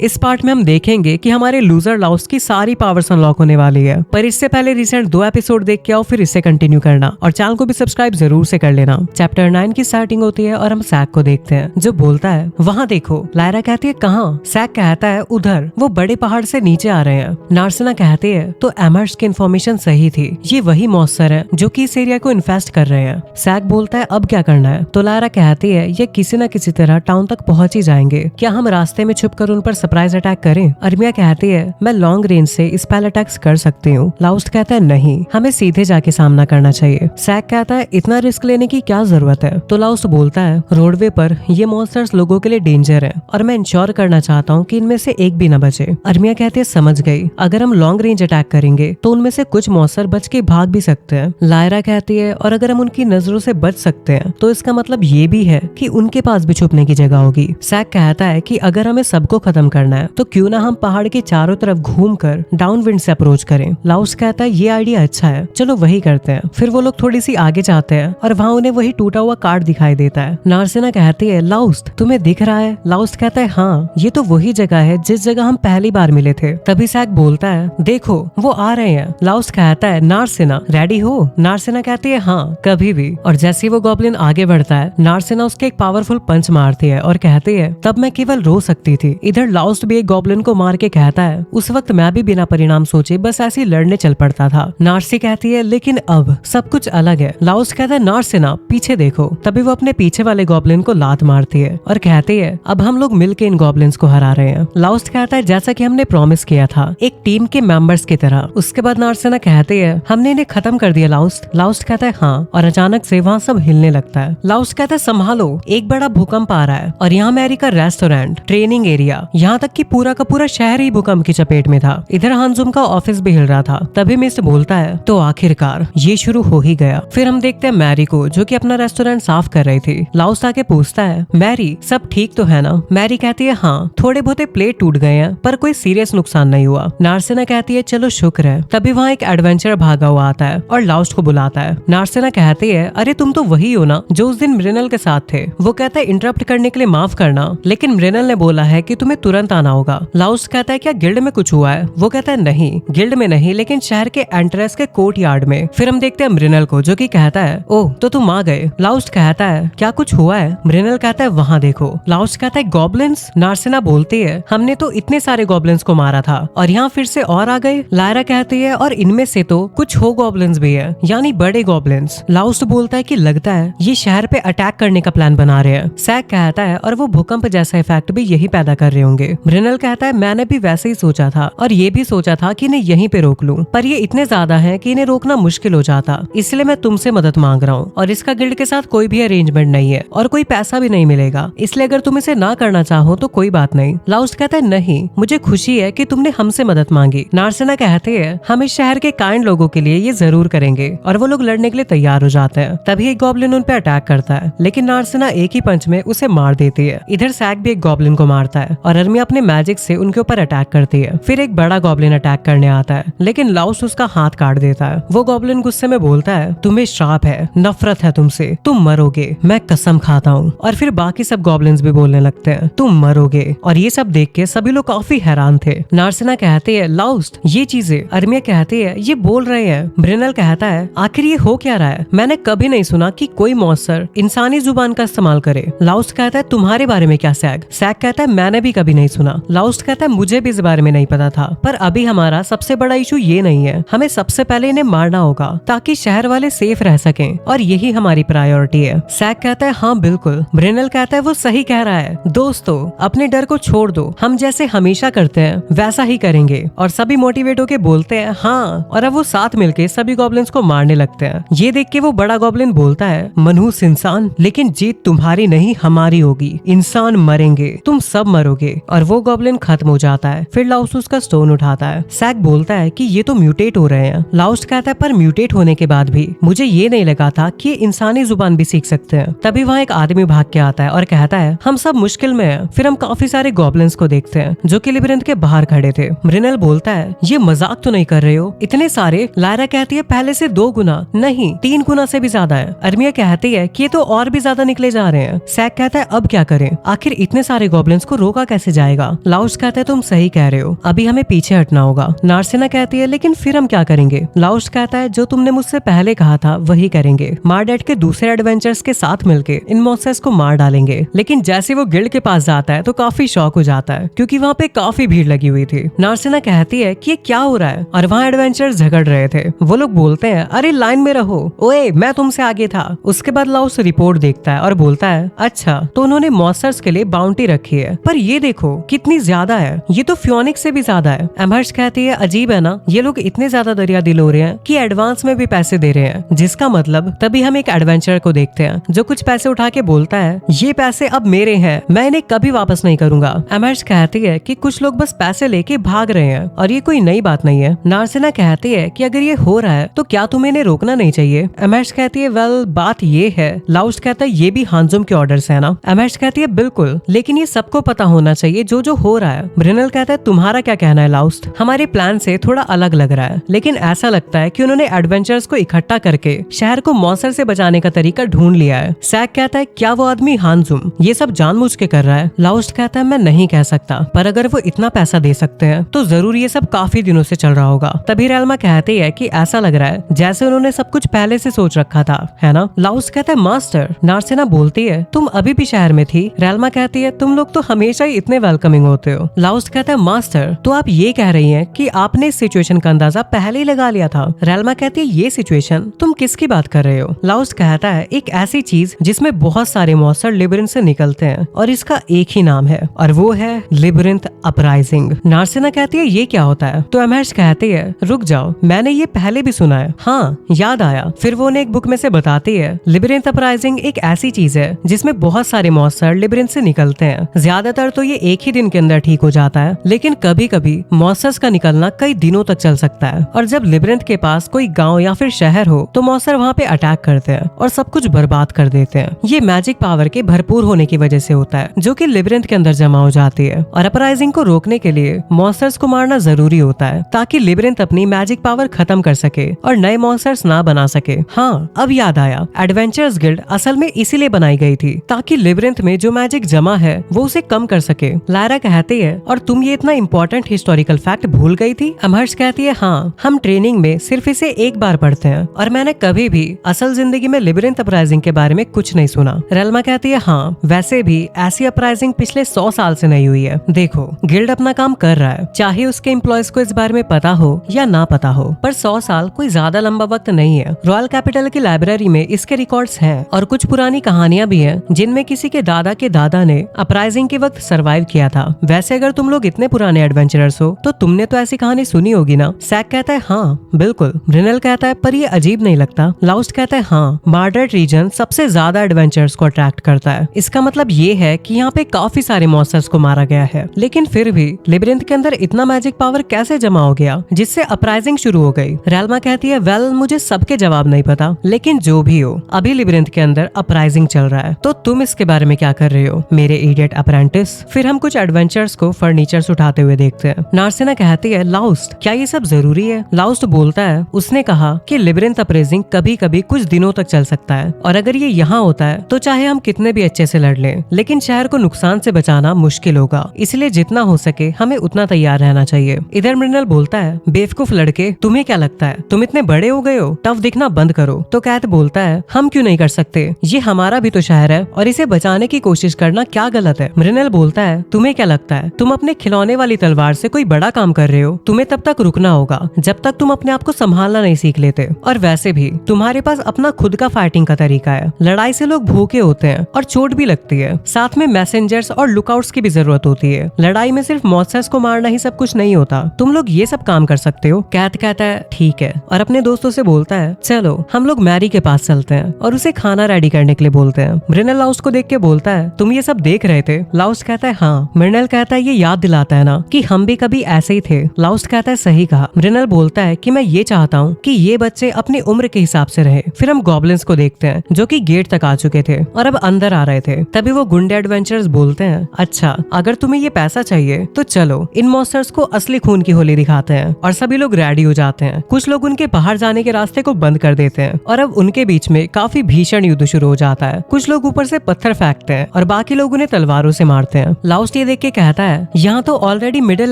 इस पार्ट में हम देखेंगे कि हमारे लूजर लाउस्ट की सारी पावर्स अनलॉक होने वाली है। पर इससे पहले रिसेंट 2 एपिसोड देख के आओ, फिर इससे कंटिन्यू करना और चैनल को भी सब्सक्राइब जरूर से कर लेना। चैप्टर 9 की स्टार्टिंग होती है और हम सैक को देखते हैं जो बोलता है वहाँ देखो। लायरा कहती है कहाँ? सैक कहता है उधर, वो बड़े पहाड़ से नीचे आ रहे हैं। नार्सिना कहती है तो एमर्स की इन्फॉर्मेशन सही थी, ये वही मॉन्स्टर है जो कि इस एरिया को इन्फेस्ट कर रहे हैं। सैक बोलता है अब क्या करना है? तो लायरा कहती है ये किसी न किसी तरह टाउन तक पहुंच ही जाएंगे, क्या हम रास्ते में छुपकर उन पर सरप्राइज अटैक करें? अरमिया कहती है मैं लॉन्ग रेंज से स्पेल अटैक्स कर सकती हूँ। लाउस्ट कहता है नहीं, हमें सीधे जाके सामना करना चाहिए। सैक कहता है इतना रिस्क लेने की क्या जरूरत है? तो लाउस्ट बोलता है रोडवे पर ये मॉन्स्टर्स लोगों के लिए डेंजर है और मैं इंश्योर करना चाहता हूँ कि इनमें से एक भी न बचे। अरमिया कहती है समझ गई, अगर हम लॉन्ग रेंज अटैक करेंगे तो उनमें से कुछ मॉन्स्टर बच के भाग भी सकते हैं। लायरा कहती है और अगर हम उनकी नजरों से बच सकते हैं तो इसका मतलब ये भी है कि उनके पास भी छुपने की जगह होगी। सैक कहता है कि अगर हमें सबको खत्म करना है तो क्यों ना हम पहाड़ के चारों तरफ घूमकर डाउनविंड से अप्रोच करें। लाउस्ट कहता है ये आइडिया अच्छा है, चलो वही करते हैं। फिर वो लोग थोड़ी सी आगे जाते हैं और वहाँ उन्हें वही टूटा हुआ कार्ड दिखाई देता है। नार्सिना कहती है लाउस्ट तुम्हें दिख रहा है? लाउस्ट कहता है हाँ, ये तो वही जगह है जिस जगह हम पहली बार मिले थे। तभी सैक बोलता है देखो वो आ रहे हैं। लाउस्ट कहता है नार्सिना रेडी हो? नार्सिना कहती है हाँ कभी भी। और जैसे वो गॉब्लिन आगे बढ़ता है नार्सिना उसके एक पावरफुल पंच मारती है और कहती है तब मैं केवल रो सकती थी। इधर लाउस्ट भी एक गॉब्लिन को मार के कहता है उस वक्त मैं भी बिना परिणाम सोचे बस ऐसे लड़ने चल पड़ता था। नार्सी कहती है लेकिन अब सब कुछ अलग है। लाउस्ट कहता है नार्सिना पीछे देखो। तभी वो अपने पीछे वाले गॉब्लिन को लात मारती है और कहती है अब हम लोग मिलके इन गॉब्लिन्स को हरा रहे हैं। लाउस्ट कहता है जैसा कि हमने प्रॉमिस किया था, एक टीम के मेंबर्स की तरह। उसके बाद नार्सिना कहती है हमने इन्हें खत्म कर दिया लाउस्ट। लाउस्ट कहता है हाँ, और अचानक से वहाँ सब हिलने लगता है। लाउस्ट कहता है संभालो, एक बड़ा भूकंप आ रहा है और यहाँ मैरी का रेस्टोरेंट, ट्रेनिंग एरिया, यहाँ तक कि पूरा का पूरा शहर ही भूकंप की चपेट में था। इधर हांजुम का ऑफिस भी हिल रहा था। तभी मिस्ट बोलता है तो आखिरकार ये शुरू हो ही गया। फिर हम देखते हैं मैरी को जो कि अपना रेस्टोरेंट साफ कर रही थी। लाउस्ट आके पूछता है मैरी सब ठीक तो है ना? मैरी कहती है हाँ, थोड़े बहुते प्लेट टूट गए हैं पर कोई सीरियस नुकसान नहीं हुआ। नार्सिना कहती है चलो शुक्र है। तभी वहाँ एक एडवेंचर भागा हुआ आता है और लाउस्ट को बुलाता है। नार्सिना कहती है अरे तुम तो वही हो ना जो उस दिन मृणाल के साथ थे। वो कहता है इंटरप्ट करने के लिए माफ करना, लेकिन मृणाल ने बोला है कि तुम्हें तुरंत आना होगा। लाउस्ट कहता है क्या गिल्ड में कुछ हुआ है? वो कहता है नहीं, गिल्ड में नहीं लेकिन शहर के एंट्रेंस के कोर्ट यार्ड में। फिर हम देखते हैं मृणाल को जो कि कहता है ओह तो तुम आ गए। लाउस्ट कहता है क्या कुछ हुआ है? मृणाल कहता है वहाँ देखो। लाउस्ट कहता है गॉब्लिन्स? नार्सिना बोलती है हमने तो इतने सारे गॉब्लिन्स को मारा था और यहाँ फिर से और आ गए। लायरा कहती है और इनमें से तो कुछ हो गॉब्लिन्स भी है, यानी बड़े गॉब्लिन्स। लाउस्ट बोलता है कि लगता है ये शहर पे अटैक करने का प्लान बना रहे हैं। सैक कहता है और वो भूकंप जैसा इफेक्ट भी यही पैदा कर रहे होंगे। मृणाल कहता है मैंने भी वैसे ही सोचा था और ये भी सोचा था कि इन्हें यहीं पे रोक लूं, पर ये इतने ज्यादा हैं कि इन्हें रोकना मुश्किल हो जाता, इसलिए मैं तुमसे मदद मांग रहा हूँ। और इसका गिल्ड के साथ कोई भी अरेंजमेंट नहीं है और कोई पैसा भी नहीं मिलेगा, इसलिए अगर तुम इसे ना करना चाहो तो कोई बात नहीं। लाउस्ट कहता है नहीं, मुझे खुशी है कि तुमने हमसे मदद मांगी। नार्सिना कहते हैं हम इस शहर के काइंड लोगों के लिए ये जरूर करेंगे और वो लोग लड़ने के लिए तैयार हो जाते हैं। तभी एक गॉब्लिन उन पे अटैक करता है लेकिन नार्सिना एक ही पंच में उसे मार देती है। इधर सैक भी एक गॉब्लिन को मारता है और अरमिया अपने मैजिक से उनके ऊपर अटैक करती है। फिर एक बड़ा गॉब्लिन अटैक करने आता है लेकिन लाउस्ट उसका हाथ काट देता है। वो गॉब्लिन गुस्से में बोलता है तुम्हें श्राप है, नफरत है तुमसे, तुम मरोगे, मैं कसम खाता हूँ। और फिर बाकी सब गॉब्लिन्स भी बोलने लगते हैं तुम मरोगे। और ये सब देख के सभी लोग काफी हैरान थे। नार्सिना कहती है लाउस्ट ये चीजें। अरमिया कहती है ये बोल रहे हैं। मृणाल कहता है आखिर ये हो क्या रहा है? मैंने कभी नहीं सुना कि कोई मॉन्स्टर इंसानी जुबान का इस्तेमाल करे। लाउस्ट कहता है तुम्हारे बारे में क्या सैक? सैक कहता है मैंने भी कभी नहीं सुना। लाउस्ट कहता है मुझे भी इस बारे में नहीं पता था, पर अभी हमारा सबसे बड़ा इशू ये नहीं है, हमें सबसे पहले इन्हें मारना होगा ताकि शहर वाले सेफ रह सकें और यही हमारी प्रायोरिटी है। सैक कहता है हाँ बिल्कुल। मृणाल कहता है वो सही कह रहा है। दोस्तों अपने डर को छोड़ दो, हम जैसे हमेशा करते हैं वैसा ही करेंगे। और सभी मोटिवेट होके बोलते हैं हाँ, और अब वो साथ मिलके सभी गॉब्लिन्स को मारने लगते हैं। ये देख के वो बड़ा गॉब्लिन बोलता है मनहूस इंसान, लेकिन जीत तुम्हारी नहीं हमारी होगी। इंसान मरेंगे, तुम सब मरोगे। और वो गॉब्लिन खत्म हो जाता है। फिर लाउस्ट उसका स्टोन उठाता है। सैक बोलता है कि ये तो म्यूटेट हो रहे हैं। लाउस्ट कहता है पर म्यूटेट होने के बाद भी मुझे ये नहीं लगा था कि ये इंसानी जुबान भी सीख सकते हैं। तभी वहाँ एक आदमी भाग के आता है और कहता है हम सब मुश्किल में हैं। फिर हम काफी सारे गॉब्लिन्स को देखते हैं जो कि लिबिरिंथ के बाहर खड़े थे। मृणाल बोलता है ये मजाक तो नहीं कर रहे हो, इतने सारे? लायरा कहती है पहले से 2 गुना नहीं 3 गुना से भी ज्यादा है। अरमिया कहती है कि ये तो और भी ज्यादा निकले जा रहे हैं। सैक कहता है अब क्या करें, आखिर इतने सारे गॉब्लिन्स को रोका कैसे जाएगा? आएगा। लाउस्ट कहता है तुम सही कह रहे हो, अभी हमें पीछे हटना होगा। नार्सिना कहती है लेकिन फिर हम क्या करेंगे? लाउस्ट कहता है जो तुमने मुझसे पहले कहा था वही करेंगे। मार्डेट के दूसरे एडवेंचर्स के साथ मिलके इन मॉन्स्टर्स को मार डालेंगे। लेकिन जैसे वो गिल्ड के पास जाता है तो काफी शॉक हो जाता है क्योंकि वहाँ पे काफी भीड़ लगी हुई थी। नार्सिना कहती है कि ये क्या हो रहा है और वहाँ एडवेंचर्स झगड़ रहे थे। वो लोग बोलते हैं अरे लाइन में रहो, ओए मैं तुमसे आगे था। उसके बाद लाउस रिपोर्ट देखता है और बोलता है अच्छा तो उन्होंने मॉन्स्टर्स के लिए बाउंटी रखी है, पर ये देखो कितनी ज्यादा है, ये तो फ्योनिक्स से भी ज्यादा है। एमहर्स्ट कहती है अजीब है ना, ये लोग इतने ज्यादा दरिया दिल हो रहे हैं कि एडवांस में भी पैसे दे रहे हैं, जिसका मतलब तभी हम एक एडवेंचर को देखते हैं जो कुछ पैसे उठा के बोलता है ये पैसे अब मेरे हैं, मैं इन्हें कभी वापस नहीं करूंगा। एमहर्स्ट कहती है कि कुछ लोग बस पैसे लेके भाग रहे हैं और ये कोई नई बात नहीं है। नार्सिना कहती है कि अगर ये हो रहा है तो क्या तुम्हें इन्हें रोकना नहीं चाहिए? एमहर्स्ट कहती है वेल बात ये है। लाउस्ट कहता है ये भी हांजुम के ऑर्डर्स है ना? एमहर्स्ट कहती है बिल्कुल, लेकिन ये सबको पता होना चाहिए जो जो हो रहा है। ब्रिनल कहता है तुम्हारा क्या कहना है लाउस्ट? हमारे प्लान से थोड़ा अलग लग रहा है, लेकिन ऐसा लगता है कि उन्होंने एडवेंचर्स को इकट्ठा करके शहर को मॉन्स्टर से बचाने का तरीका ढूंढ लिया है। सैक कहता है क्या वो आदमी हांजुम ये सब जानबूझ के कर रहा है? लाउस्ट कहता है मैं नहीं कह सकता, पर अगर वो इतना पैसा दे सकते हैं तो जरूर ये सब काफी दिनों से चल रहा होगा। तभी रेल्मा कहती है कि ऐसा लग रहा है जैसे उन्होंने सब कुछ पहले से सोच रखा था, है ना? लाउस्ट कहता है मास्टर। नार्सिना बोलती है तुम अभी भी शहर में थी? रेल्मा कहती है तुम लोग तो हमेशा ही इतने वेलकमिंग होते हो। लाउस्ट कहता है मास्टर तो आप ये कह रही हैं कि आपने इस सिचुएशन का अंदाजा पहले ही लगा लिया था? रेल्मा कहती है ये सिचुएशन तुम किसकी बात कर रहे हो? लाउस्ट कहता है एक ऐसी चीज जिसमें बहुत सारे मॉन्स्टर लिबरिंथ से निकलते हैं और इसका एक ही नाम है और वो है लिबरिंथ अपराइजिंग। नार्सिना कहती है ये क्या होता है? तो एमहर्स्ट कहती है रुक जाओ, मैंने ये पहले भी सुना है, हाँ याद आया। फिर वो उन्हें एक बुक में से बताती है लिबरिंथ अपराइजिंग एक ऐसी चीज है जिसमें बहुत सारे मॉन्स्टर लिबरिंथ से निकलते हैं। ज्यादातर तो ये एक ही दिन के अंदर ठीक हो जाता है, लेकिन कभी कभी मॉन्स्टर्स का निकलना कई दिनों तक चल सकता है। और जब लिबरिंथ के पास कोई गांव या फिर शहर हो तो मॉन्स्टर वहाँ पे अटैक करते हैं और सब कुछ बर्बाद कर देते हैं। ये मैजिक पावर के भरपूर होने की वजह से होता है जो कि लिबरिंथ के अंदर जमा हो जाती है। और अपराइजिंग को रोकने के लिए मॉन्स्टर्स को मारना जरूरी होता है ताकि लिबरिंथ अपनी मैजिक पावर खत्म कर सके और नए मॉन्स्टर्स ना बना सके। हाँ अब याद आया, एडवेंचर्स गिल्ड असल में इसीलिए बनाई गई थी ताकि लिबरिंथ में जो मैजिक जमा है वो उसे कम कर सके। लायरा कहती है और तुम ये इतना इम्पोर्टेंट हिस्टोरिकल फैक्ट भूल गई थी? एमहर्स्ट कहती है हाँ, हम ट्रेनिंग में सिर्फ इसे एक बार पढ़ते हैं और मैंने कभी भी असल जिंदगी में लिबरिंथ अपराइजिंग के बारे में कुछ नहीं सुना। रेल्मा कहती है हाँ, वैसे भी ऐसी अपराइजिंग पिछले 100 साल से नहीं हुई है। देखो गिल्ड अपना काम कर रहा है, चाहे उसके एम्प्लॉयज को इस बारे में पता हो या ना पता हो, पर 100 साल कोई ज्यादा लंबा वक्त नहीं है। रॉयल कैपिटल की लाइब्रेरी में इसके रिकॉर्ड्स हैं और कुछ पुरानी कहानियां भी हैं जिनमें किसी के दादा ने अपराइजिंग के वक्त सरवाइव किया था। वैसे अगर तुम लोग इतने पुराने एडवेंचरर्स हो तो तुमने तो ऐसी कहानी सुनी होगी ना? सैक कहता है हाँ बिल्कुल। ब्रिनल कहता है पर ये अजीब नहीं लगता? लाउस्ट कहता है हाँ, मार्डेट रीजन सबसे ज्यादा एडवेंचर्स को अट्रैक्ट करता है। इसका मतलब ये है कि यहाँ पे काफी सारे मॉन्स्टर्स को मारा गया है, लेकिन फिर भी लिबरिंथ के अंदर इतना मैजिक पावर कैसे जमा हो गया जिससे अपराइजिंग शुरू हो गई? रेल्मा कहती है वेल मुझे सबके जवाब नहीं पता, लेकिन जो भी हो अभी लिबरिंथ के अंदर अपराइजिंग चल रहा है, तो तुम इसके बारे में क्या कर रहे हो मेरे इडियट अप्रेंटिस? फिर हम कुछ एडवेंचर्स को फर्नीचर्स उठाते हुए देखते हैं। नार्सिना कहती है लाउस्ट क्या ये सब जरूरी है? लाउस्ट बोलता है उसने कहा कि लिबरिंथ अपराइजिंग कभी कभी कुछ दिनों तक चल सकता है और अगर ये यहाँ होता है तो चाहे हम कितने भी अच्छे से लड़ लें, लेकिन शहर को नुकसान से बचाना मुश्किल होगा, इसलिए जितना हो सके हमें उतना तैयार रहना चाहिए। इधर मृणाल बोलता है बेवकूफ लड़के, तुम्हें क्या लगता है तुम इतने बड़े हो गए हो, टफ दिखना बंद करो। तो कैथ बोलता है हम क्यों नहीं कर सकते, ये हमारा भी तो शहर है और इसे बचाने की कोशिश करना क्या गलत है? मृणाल बोलता है तुम्हें क्या लगता है तुम अपने खिलौने वाली तलवार से कोई बड़ा काम कर रहे हो? तुम्हें तब तक रुकना होगा जब तक तुम अपने आप को संभालना नहीं सीख लेते, और वैसे भी तुम्हारे पास अपना खुद का फाइटिंग का तरीका है। लड़ाई से लोग भूखे होते हैं और चोट भी लगती है, साथ में मैसेंजर्स और लुकआउट्स की भी जरूरत होती है। लड़ाई में सिर्फ मॉन्स्टर्स को मारना ही सब कुछ नहीं होता, तुम लोग ये सब काम कर सकते हो। कैथ कहता है ठीक है और अपने दोस्तों से बोलता है चलो हम लोग मैरी के पास चलते हैं और उसे खाना रेडी करने के लिए बोलते हैं। मृणाल लाउस्ट को देख के बोलता है तुम ये सब देख रहे थे? लाउस्ट कहता है हाँ। मृणाल कहता है ये याद दिलाता है ना कि हम भी कभी ऐसे ही थे। लाउस्ट कहता है सही कहा। मृणाल बोलता है कि मैं ये चाहता हूँ कि ये बच्चे अपनी उम्र के हिसाब से रहे। फिर हम गॉब्लिन्स को देखते हैं जो कि गेट तक आ चुके थे और अब अंदर आ रहे थे। तभी वो गुंडे एडवेंचरर्स बोलते हैं अच्छा अगर तुम्हें ये पैसा चाहिए तो चलो इन मॉन्स्टर्स को असली खून की होली दिखाते हैं। और सभी लोग रेडी हो जाते हैं। कुछ लोग उनके बाहर जाने के रास्ते को बंद कर देते हैं और अब उनके बीच में काफी भीषण युद्ध शुरू हो जाता है। कुछ लोग ऊपर से पत्थर फेंकते हैं और बाकी लोग उन्हें तलवारों से मारते हैं। लाउस्ट लाउस्ट ये देख के कहता है यहाँ तो ऑलरेडी मिडिल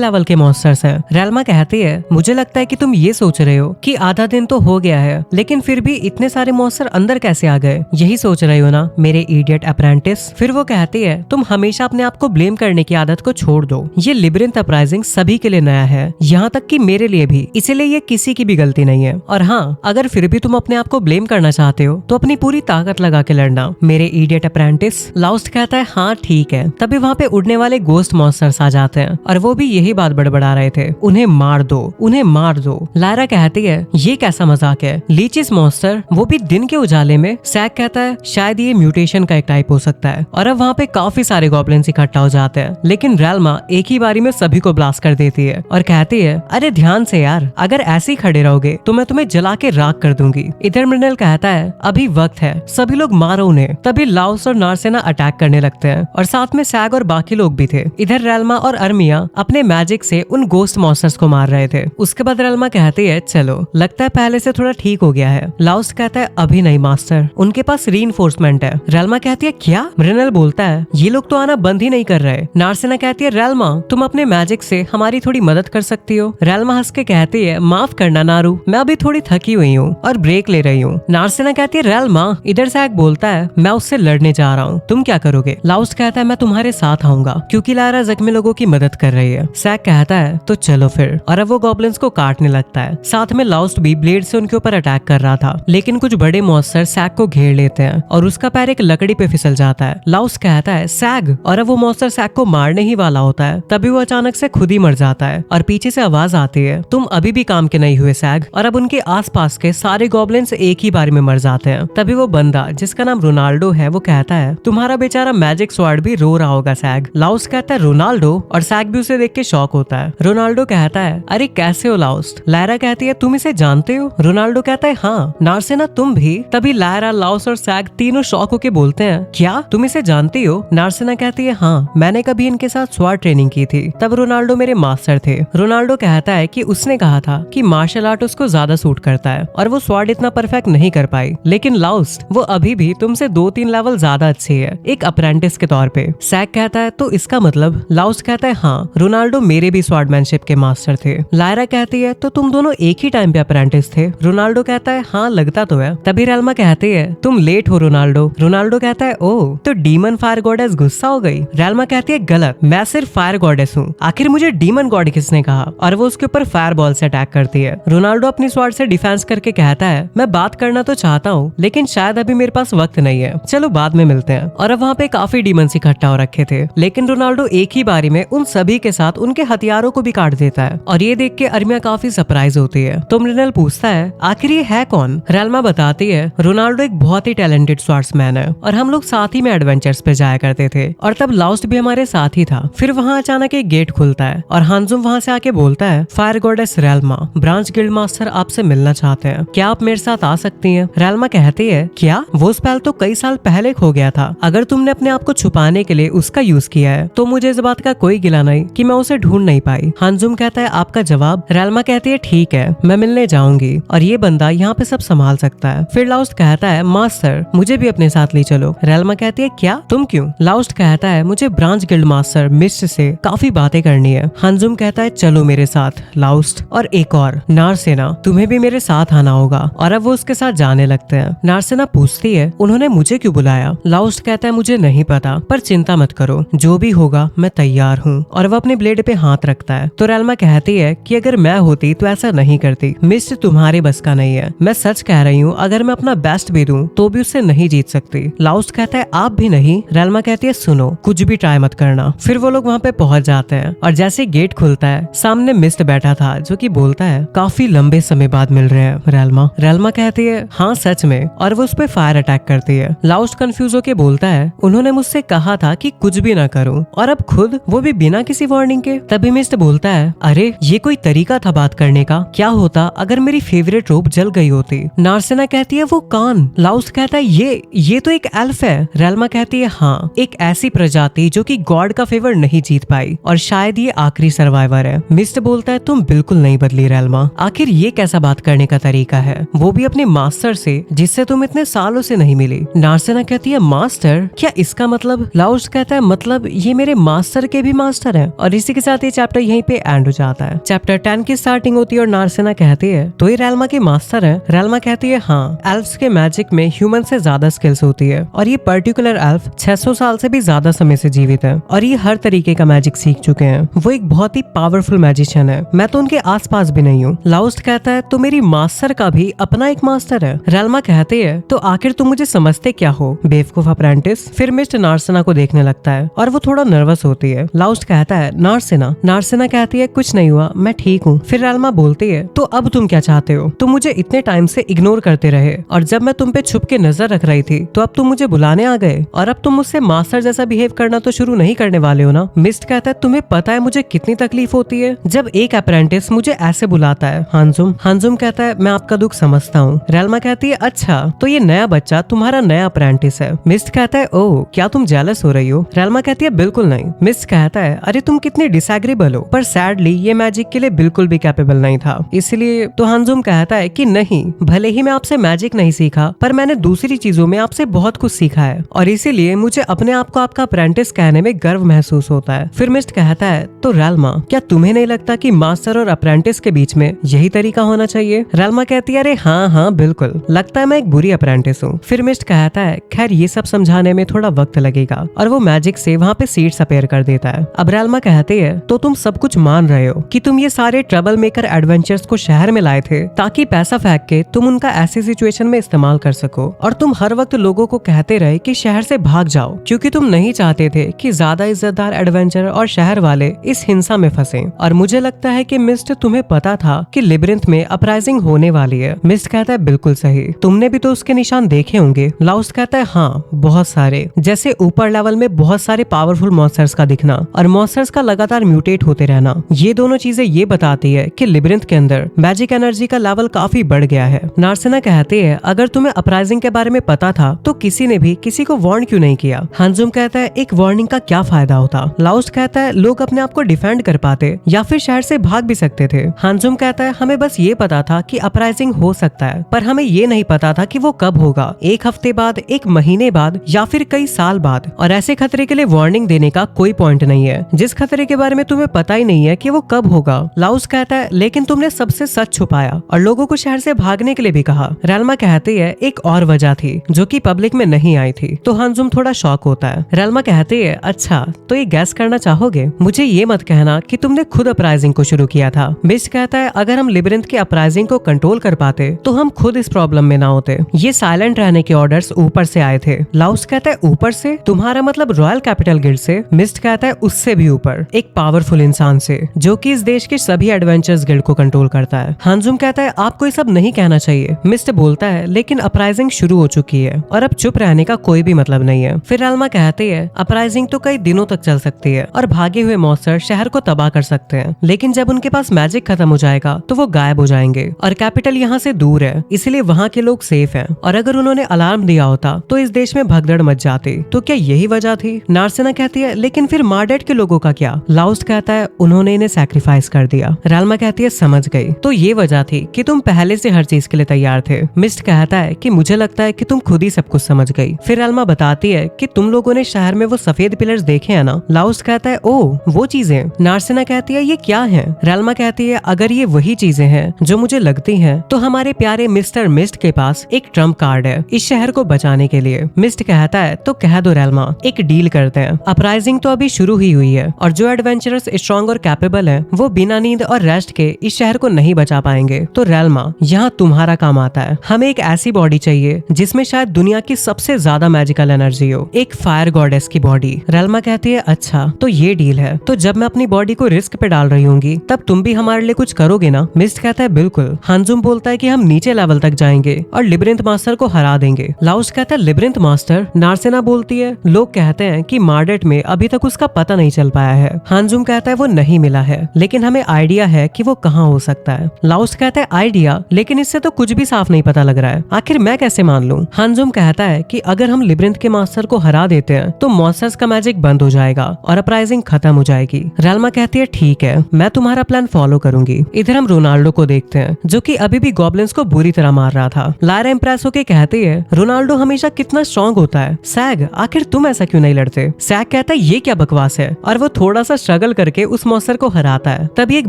लेवल के मॉन्स्टर्स हैं। रेल्मा कहती है मुझे लगता है कि तुम ये सोच रहे हो कि आधा दिन तो हो गया है, लेकिन फिर भी इतने सारे मॉन्स्टर अंदर कैसे आ गए, यही सोच रहे हो ना मेरे इडियट अप्रेंटिस। फिर वो कहती है तुम हमेशा अपने आप को ब्लेम करने की आदत को छोड़ दो। ये लिब्रिंथ अपराइजिंग सभी के लिए नया है, यहाँ तक कि मेरे लिए भी, इसीलिए ये किसी की भी गलती नहीं है। और हाँ, अगर फिर भी तुम अपने आप को ब्लेम करना चाहते हो तो अपनी पूरी ताकत लगा के लड़ना मेरे इडियट अप्रेंटिस। लाउस्ट कहता है हाँ ठीक है। तभी वहाँ पे उड़ने वाले गोस्ट मॉन्स्टर्स आ जाते हैं और वो भी यही बात बड़बड़ा रहे थे, उन्हें मार दो, उन्हें मार दो। लायरा कहती है ये कैसा मजाक है, लीचिस मॉन्स्टर, वो भी दिन के उजाले में। सैग कहता है शायद ये म्यूटेशन का एक टाइप हो सकता है। और अब वहाँ पे काफी सारे गॉब्लिन्स इकट्ठा हो जाते हैं, लेकिन रेल्मा एक ही बारी में सभी को ब्लास्ट कर देती है और कहती है अरे ध्यान से यार, अगर ऐसे ही खड़े रहोगे तो मैं तुम्हें जला के राख कर दूंगी। इधर मृणाल कहता है अभी वक्त है, सभी लोग मारो उन्हें। तभी लाउस और नार्सेना अटैक करने लगते हैं और साथ में सैग और बाकी लोग भी थे। इधर रेल्मा और अर्मिया अपने मैजिक से उन गोस्ट मॉन्स्टर्स को मार रहे थे। उसके बाद रेल्मा कहती है चलो लगता है पहले से थोड़ा ठीक हो गया है। लाउस कहता है अभी नहीं मास्टर, उनके पास रीइंफोर्समेंट है। रेल्मा कहती है क्या? मृणाल बोलता है ये लोग तो आना बंद ही नहीं कर रहे। नार्सेना कहती है रेल्मा तुम अपने मैजिक से हमारी थोड़ी मदद कर सकती हो। रेल्मा हंस के कहती है माफ करना नारू, मैं अभी थोड़ी थकी हुई हूँ और ब्रेक ले रही हूँ। नार्सेना कहती है रेल्मा। इधर सैग बोलता है मैं उससे लड़ने जा रहा हूँ, तुम क्या करोगे? लाउस कहता है मैं तुम्हारे साथ आऊंगा क्योंकि लायरा जख्मी लोगों की मदद कर रही है। सैग कहता है तो चलो फिर। और अब वो गॉब्लिन्स को काटने लगता है। साथ में लाउस्ट भी ब्लेड से उनके ऊपर अटैक कर रहा था, लेकिन कुछ बड़े मॉन्स्टर सैग को घेर लेते हैं और उसका पैर एक लकड़ी पे फिसल जाता है। लाउस कहता है सैग, और अब वो मॉन्स्टर सैग को मारने ही वाला होता है। तभी वो अचानक से खुद ही मर जाता है और पीछे से आवाज आती है तुम अभी भी काम के नहीं हुए सैग। और अब उनके आसपास के सारे गॉब्लिन्स एक ही बार में मर जाते हैं। तभी वो बंदा जिसका नाम रोनाल्डो है वो कहता है तुम्हारा बेचारा मैजिक स्वॉर्ड भी रो रहा होगा सैग। लाउस कहता है रोनाल्डो, और सैग भी उसे देख के शॉक होता है। रोनाल्डो कहता है अरे कैसे हो लाउस्ट? लायरा कहती है तुम इसे जानते हो? रोनाल्डो कहता है हाँ। नार्सेना तुम भी? तभी लायरा, लाउस और सैग तीनों शॉक होके बोलते हैं क्या तुम इसे जानती हो? नार्सेना कहती है हाँ, मैंने कभी इनके साथ स्वॉर्ड ट्रेनिंग की थी, तब रोनाल्डो मेरे मास्टर थे। रोनाल्डो कहता है कि उसने कहा था कि मार्शल आर्ट उसको ज्यादा सूट करता है और वो स्वॉर्ड इतना परफेक्ट नहीं कर पाई, लेकिन लाउस्ट वो अभी भी तुमसे 2-3 लेवल ज्यादा अच्छी है एक अप्रेंटिस के तौर पे। सैग कहता है तो इसका मतलब? लाउस्ट कहता है हाँ, रोनाल्डो मेरे भी स्वॉर्डमैनशिप के मास्टर थे। लायरा कहती है तो तुम दोनों एक ही टाइम पे अप्रेंटिस थे? रोनाल्डो कहता है हाँ लगता तो है। तभी रेल्मा कहती है तुम लेट हो रोनाल्डो। रोनाल्डो कहता है ओह तो डीमन फायर गॉडेस गुस्सा हो गई। रेल्मा कहती है गलत, मैं सिर्फ फायर गॉडेस हूँ, आखिर मुझे डीमन गॉड किसने कहा? और वो उसके ऊपर फायर बॉल से अटैक करती है। रोनाल्डो अपनी स्वॉर्ड से डिफेंस करके कहता है मैं बात करना तो चाहता हूँ, लेकिन शायद अभी मेरे पास वक्त नहीं है, चलो बाद में मिलते हैं। और अब वहाँ पे काफी डीमंस इकट्ठा हो रखे थे, लेकिन रोनाल्डो एक ही बारी में उन सभी के साथ उनके हथियारों को भी काट देता है। और ये देख के अर्मिया काफी सरप्राइज होती है। तो मृणाल पूछता है आखिर ये है कौन? रेल्मा बताती है रोनाल्डो एक बहुत ही टैलेंटेड स्वॉर्ड्समैन है और हम लोग साथ ही में एडवेंचर्स पे जाया करते थे, और तब लाउस्ट भी हमारे साथ ही था। फिर वहाँ अचानक एक गेट खुलता है और हांजुम वहाँ से आके बोलता है फायर गॉडेस रेल्मा, ब्रांच गिल्ड मास्टर आपसे मिलना चाहते हैं, क्या आप मेरे साथ आ सकती हैं? रेल्मा कहती है क्या? वो स्पेल तो कई साल पहले खो गया था, अगर तुमने अपने आप को छुपाने के लिए उसका यूज किया है तो मुझे इस बात का कोई गिला नहीं कि मैं उसे ढूंढ नहीं पाई। हांजुम कहता है आपका जवाब? रेल्मा कहती है ठीक है, मैं मिलने जाऊंगी और ये बंदा यहाँ पे सब संभाल सकता है। फिर लाउस्ट कहता है मास्टर मुझे भी अपने साथ ले चलो। रेल्मा कहती है क्या? तुम क्यों? लाउस्ट कहता है मुझे ब्रांच गिल्ड मास्टर मिस्ट से काफी बातें करनी है। हांजुम कहता है चलो मेरे साथ। लाउस्ट और एक और नार्सेना, तुम्हें भी मेरे साथ आना होगा। और अब वो उसके साथ जाने लगते हैं। नार्सेना पूछती है उन्होंने मुझे क्यों बुलाया? लाउस्ट कहता है मुझे नहीं पता, पर चिंता मत करो, जो भी होगा मैं तैयार हूँ। और वो अपने ब्लेड पे हाथ रखता है। तो रेल्मा कहती है कि अगर मैं होती तो ऐसा नहीं करती, मिस्ट तुम्हारे बस का नहीं है, मैं सच कह रही हूँ, अगर मैं अपना बेस्ट भी दूं तो भी उससे नहीं जीत सकती। लाउस्ट कहता है आप भी नहीं? रेल्मा कहती है सुनो, कुछ भी ट्राई मत करना। फिर वो लोग वहाँ पे पहुंच जाते हैं और जैसे गेट खुलता है सामने मिस्ट बैठा था जो कि बोलता है काफी लंबे समय बाद मिल रहे हैं रेल्मा। रेल्मा कहती है हाँ सच में, और वो उस पे फायर अटैक करती है। लाउस्ट कंफ्यूज होके बोलता है उन्होंने मुझसे कहा था कि कुछ भी ना करूं, और अब खुद वो भी बिना किसी वार्निंग के। तभी मिस्ट बोलता है अरे ये कोई तरीका था बात करने का, क्या होता अगर मेरी फेवरेट रोप जल गई होती? नार्सेना कहती है वो कान। लाउस्ट कहता है ये तो एक एल्फ है। रेल्मा कहती है हाँ, एक ऐसी प्रजाति जो कि गॉड का फेवर नहीं जीत पाई और शायद ये आखिरी सर्वाइवर है। मिस्ट बोलता है तुम बिल्कुल नहीं बदली रेल्मा, आखिर ये कैसा बात करने का तरीका है, वो भी अपने मास्टर से जिससे तुम इतने सालों से नहीं मिली। नार्सेना कहती है मास्टर, क्या इसका मतलब? लाउस्ट कहता है मतलब ये ये मेरे मास्टर के भी मास्टर हैं। और इसी के साथ ये चैप्टर यहीं पे एंड हो जाता है। चैप्टर 10 की स्टार्टिंग होती है और नार्सिना कहती है तो ये रेल्मा के मास्टर है। रेल्मा कहती है हाँ, एल्फ्स के मैजिक में ह्यूमन से ज्यादा स्किल्स होती है और ये पर्टिकुलर एल्फ 600 साल से भी ज्यादा समय से जीवित है और ये हर तरीके का मैजिक सीख चुके हैं। वो एक बहुत ही पावरफुल मैजिशियन है, मैं तो उनके आसपास भी नहीं हूँ। लाउस्ट कहता है तो मेरी मास्टर का भी अपना एक मास्टर है। रेल्मा कहती है तो आखिर तुम मुझे समझते क्या हो बेवकूफ अप्रेंटिस। फिर मिस्टर नार्सिना को देखने लगता है और वो थोड़ा नर्वस होती है। लाउस्ट कहता है नार्सिना। नार्सिना कहती है कुछ नहीं हुआ, मैं ठीक हूँ। फिर रेल्मा बोलती है तो अब तुम क्या चाहते हो? तुम मुझे इतने टाइम से इग्नोर करते रहे और जब मैं तुम पे छुप के नजर रख रही थी तो अब तुम मुझे बुलाने आ गए और अब तुम मुझसे मास्टर जैसा बिहेव करना तो शुरू नहीं करने वाले हो ना। मिस्ट कहता है तुम्हें पता है मुझे कितनी तकलीफ होती है जब एक अप्रेंटिस मुझे ऐसे बुलाता है। हांजुम कहता है मैं आपका दुख समझता हूँ। रेल्मा कहती है अच्छा तो ये नया बच्चा तुम्हारा नया अप्रेंटिस है। मिस्ट कहता है ओह क्या तुम जेलस हो रही हो? रेल्मा कहती है बिल्कुल नहीं। मिस्ट कहता है अरे तुम कितने डिसएग्रीबल हो, पर सैडली ये मैजिक के लिए बिल्कुल भी कैपेबल नहीं था इसलिए। तो हांजुम कहता है कि नहीं, भले ही मैं आपसे मैजिक नहीं सीखा पर मैंने दूसरी चीजों में आपसे बहुत कुछ सीखा है और इसीलिए मुझे अपने आप को आपका अप्रेंटिस कहने में गर्व महसूस होता है। फिर मिस्ट कहता है तो रेल्मा क्या तुम्हें नहीं लगता कि मास्टर और अप्रेंटिस के बीच में यही तरीका होना चाहिए? रेल्मा कहती है अरे हाँ बिल्कुल, लगता है मैं एक बुरी अप्रेंटिस हूँ। फिर मिस्ट कहता है खैर ये सब समझाने में थोड़ा वक्त लगेगा और वो मैजिक से वहाँ पे सीट्स अपेयर कर देता है। अब रेल्मा कहती है तो तुम सब कुछ मान रहे हो कि तुम ये सारे ट्रबल मेकर एडवेंचर्स को शहर में लाए थे ताकि पैसा फेंक के तुम उनका ऐसी सिचुएशन में इस्तेमाल कर सको और तुम हर वक्त लोगों को कहते रहे कि शहर से भाग जाओ क्योंकि तुम नहीं चाहते थे कि ज्यादा इज्जतदार एडवेंचर और शहर वाले इस हिंसा में फंसे। और मुझे लगता है कि मिस्ट तुम्हें पता था कि लिब्रिंथ में अपराइजिंग होने वाली है। मिस्ट कहता है बिल्कुल सही, तुमने भी तो उसके निशान देखे होंगे। लाउस्ट कहता है हाँ बहुत सारे, जैसे ऊपर लेवल में बहुत सारे पावरफुल मॉन्स्टर्स का दिखना और मॉन्स्टर्स का लगातार म्यूटेट होते रहना। ये दोनों चीजें ये बताती है कि लिब्रिंथ के अंदर मैजिक एनर्जी का लेवल काफी बढ़ गया है। नार्सिना कहती है अगर तुम्हें अपराइजिंग के बारे में पता था तो किसी ने भी किसी को वार्न क्यों नहीं किया? हांजुम कहता है एक वार्निंग का क्या फायदा होता? लाउस्ट कहता है लोग अपने आप को डिफेंड कर पाते या फिर शहर से भाग भी सकते थे। हांजुम कहता है हमें बस ये पता था कि अपराइजिंग हो सकता है पर हमें ये नहीं पता था कि वो कब होगा, एक हफ्ते बाद, एक महीने बाद या फिर कई साल बाद। और ऐसे खतरे के लिए वार्निंग देने का कोई पॉइंट नहीं है जिस खतरे के बारे में तुम्हें पता ही नहीं है कि वो कब होगा। लाउस कहता है लेकिन तुमने सबसे सच छुपाया और लोगों को शहर से भागने के लिए भी कहा। रेल्मा कहती है एक और वजह थी जो कि पब्लिक में नहीं आई थी। तो हांजुम थोड़ा शॉक होता है। रेल्मा कहती है अच्छा तो ये गैस करना चाहोगे? मुझे ये मत कहना कि तुमने खुद अपराइजिंग को शुरू किया था। मिस्ट कहता है अगर हम लिब्रिंथ के अपराइजिंग को कंट्रोल कर पाते तो हम खुद इस प्रॉब्लम में ना होते। ये साइलेंट रहने के ऑर्डर्स ऊपर से आए थे। लाउस कहता है ऊपर से? तुम्हारा मतलब रॉयल कैपिटल गिल्ड से? मिस्ट कहता है उससे भी ऊपर, एक पावरफुल इंसान से जो कि इस देश के सभी एडवेंचर्स गिल्ड को कंट्रोल करता है। हांजुम कहता है आपको ये सब नहीं कहना चाहिए। मिस्ट बोलता है लेकिन अपराइजिंग शुरू हो चुकी है और अब चुप रहने का कोई भी मतलब नहीं है। फिर रेल्मा कहती है अपराइजिंग तो कई दिनों तक चल सकती है और भागे हुए मॉन्स्टर शहर को तबाह कर सकते हैं, लेकिन जब उनके पास मैजिक खत्म हो जाएगा तो वो गायब हो जाएंगे और कैपिटल यहाँ से दूर है इसलिए वहाँ के लोग सेफ हैं। और अगर उन्होंने अलार्म दिया होता तो इस देश में भगदड़ मच जाती। तो क्या यही वजह थी? नार्सिना कहती है लेकिन फिर मार्डेट के लोगों का क्या? लाउस्ट कहता है उन्होंने इन्हें सैक्रिफाइस कर दिया। रेल्मा कहती है समझ गई, तो ये वजह थी कि तुम पहले से हर चीज के लिए तैयार थे। मिस्ट कहता है कि मुझे लगता है कि तुम खुद ही सब कुछ समझ गई। फिर रेल्मा बताती है कि तुम लोगों ने शहर में वो सफेद पिलर्स देखे हैं ना? लाउस्ट कहता है ओह वो चीजें। नार्सिना कहती है ये क्या है? रेल्मा कहती है अगर ये वही चीजें हैं जो मुझे लगती हैं तो हमारे प्यारे मिस्टर मिस्ट के पास एक ट्रम्प कार्ड है इस शहर को बचाने के लिए। मिस्ट कहता है तो कह दो रेल्मा, एक डील करते हैं। अपराइजिंग तो अभी शुरू ही हुई है और जो एडवेंचरर्स स्ट्रॉन्ग और कैपेबल हैं वो बिना नींद और रेस्ट के इस शहर को नहीं बचा पाएंगे। तो रेल्मा यहाँ तुम्हारा काम आता है। हमें एक ऐसी बॉडी चाहिए जिसमें शायद दुनिया की सबसे ज्यादा मैजिकल एनर्जी हो, एक फायर गॉडेस की बॉडी। रेल्मा कहती है अच्छा तो ये डील है, तो जब मैं अपनी बॉडी को रिस्क पे डाल रही होंगी तब तुम भी हमारे लिए कुछ करोगे ना? मिस्ट कहता है बिल्कुल। हांजुम बोलता है कि हम नीचे लेवल तक जाएंगे और लिब्रिंथ मास्टर को हरा देंगे। लाउस कहता है लिब्रिंथ मास्टर? नार्सिना बोलती है लोग कहते हैं कि मार्डेट में अभी तक उसका पता नहीं चल पाया है। हांजुम कहता है वो नहीं मिला है लेकिन हमें आइडिया है कि वो कहाँ हो सकता है। लाउस कहता है आइडिया? लेकिन इससे तो कुछ भी साफ नहीं पता लग रहा है, आखिर मैं कैसे मान लूं? हांजुम कहता है कि अगर हम लिब्रिंथ के मास्टर को हरा देते हैं तो मॉन्स्टर्स का मैजिक बंद हो जाएगा और अपराइजिंग खत्म हो जाएगी। रेल्मा कहती है ठीक है, मैं तुम्हारा प्लान फॉलो करूंगी। इधर हम रोनाल्डो को देखते हैं जो कि अभी भी गॉब्लिन्स को बुरी तरह मार रहा था। लायरा इम्प्रेस होके कहती है रोनाल्डो हमेशा कितना स्ट्रॉन्ग होता है। सैग आखिर तुम ऐसा क्यों नहीं लड़ते? सैग कहता है ये क्या बकवास है, और वो थोड़ा सा स्ट्रगल करके उस मॉन्स्टर को हराता है। तभी एक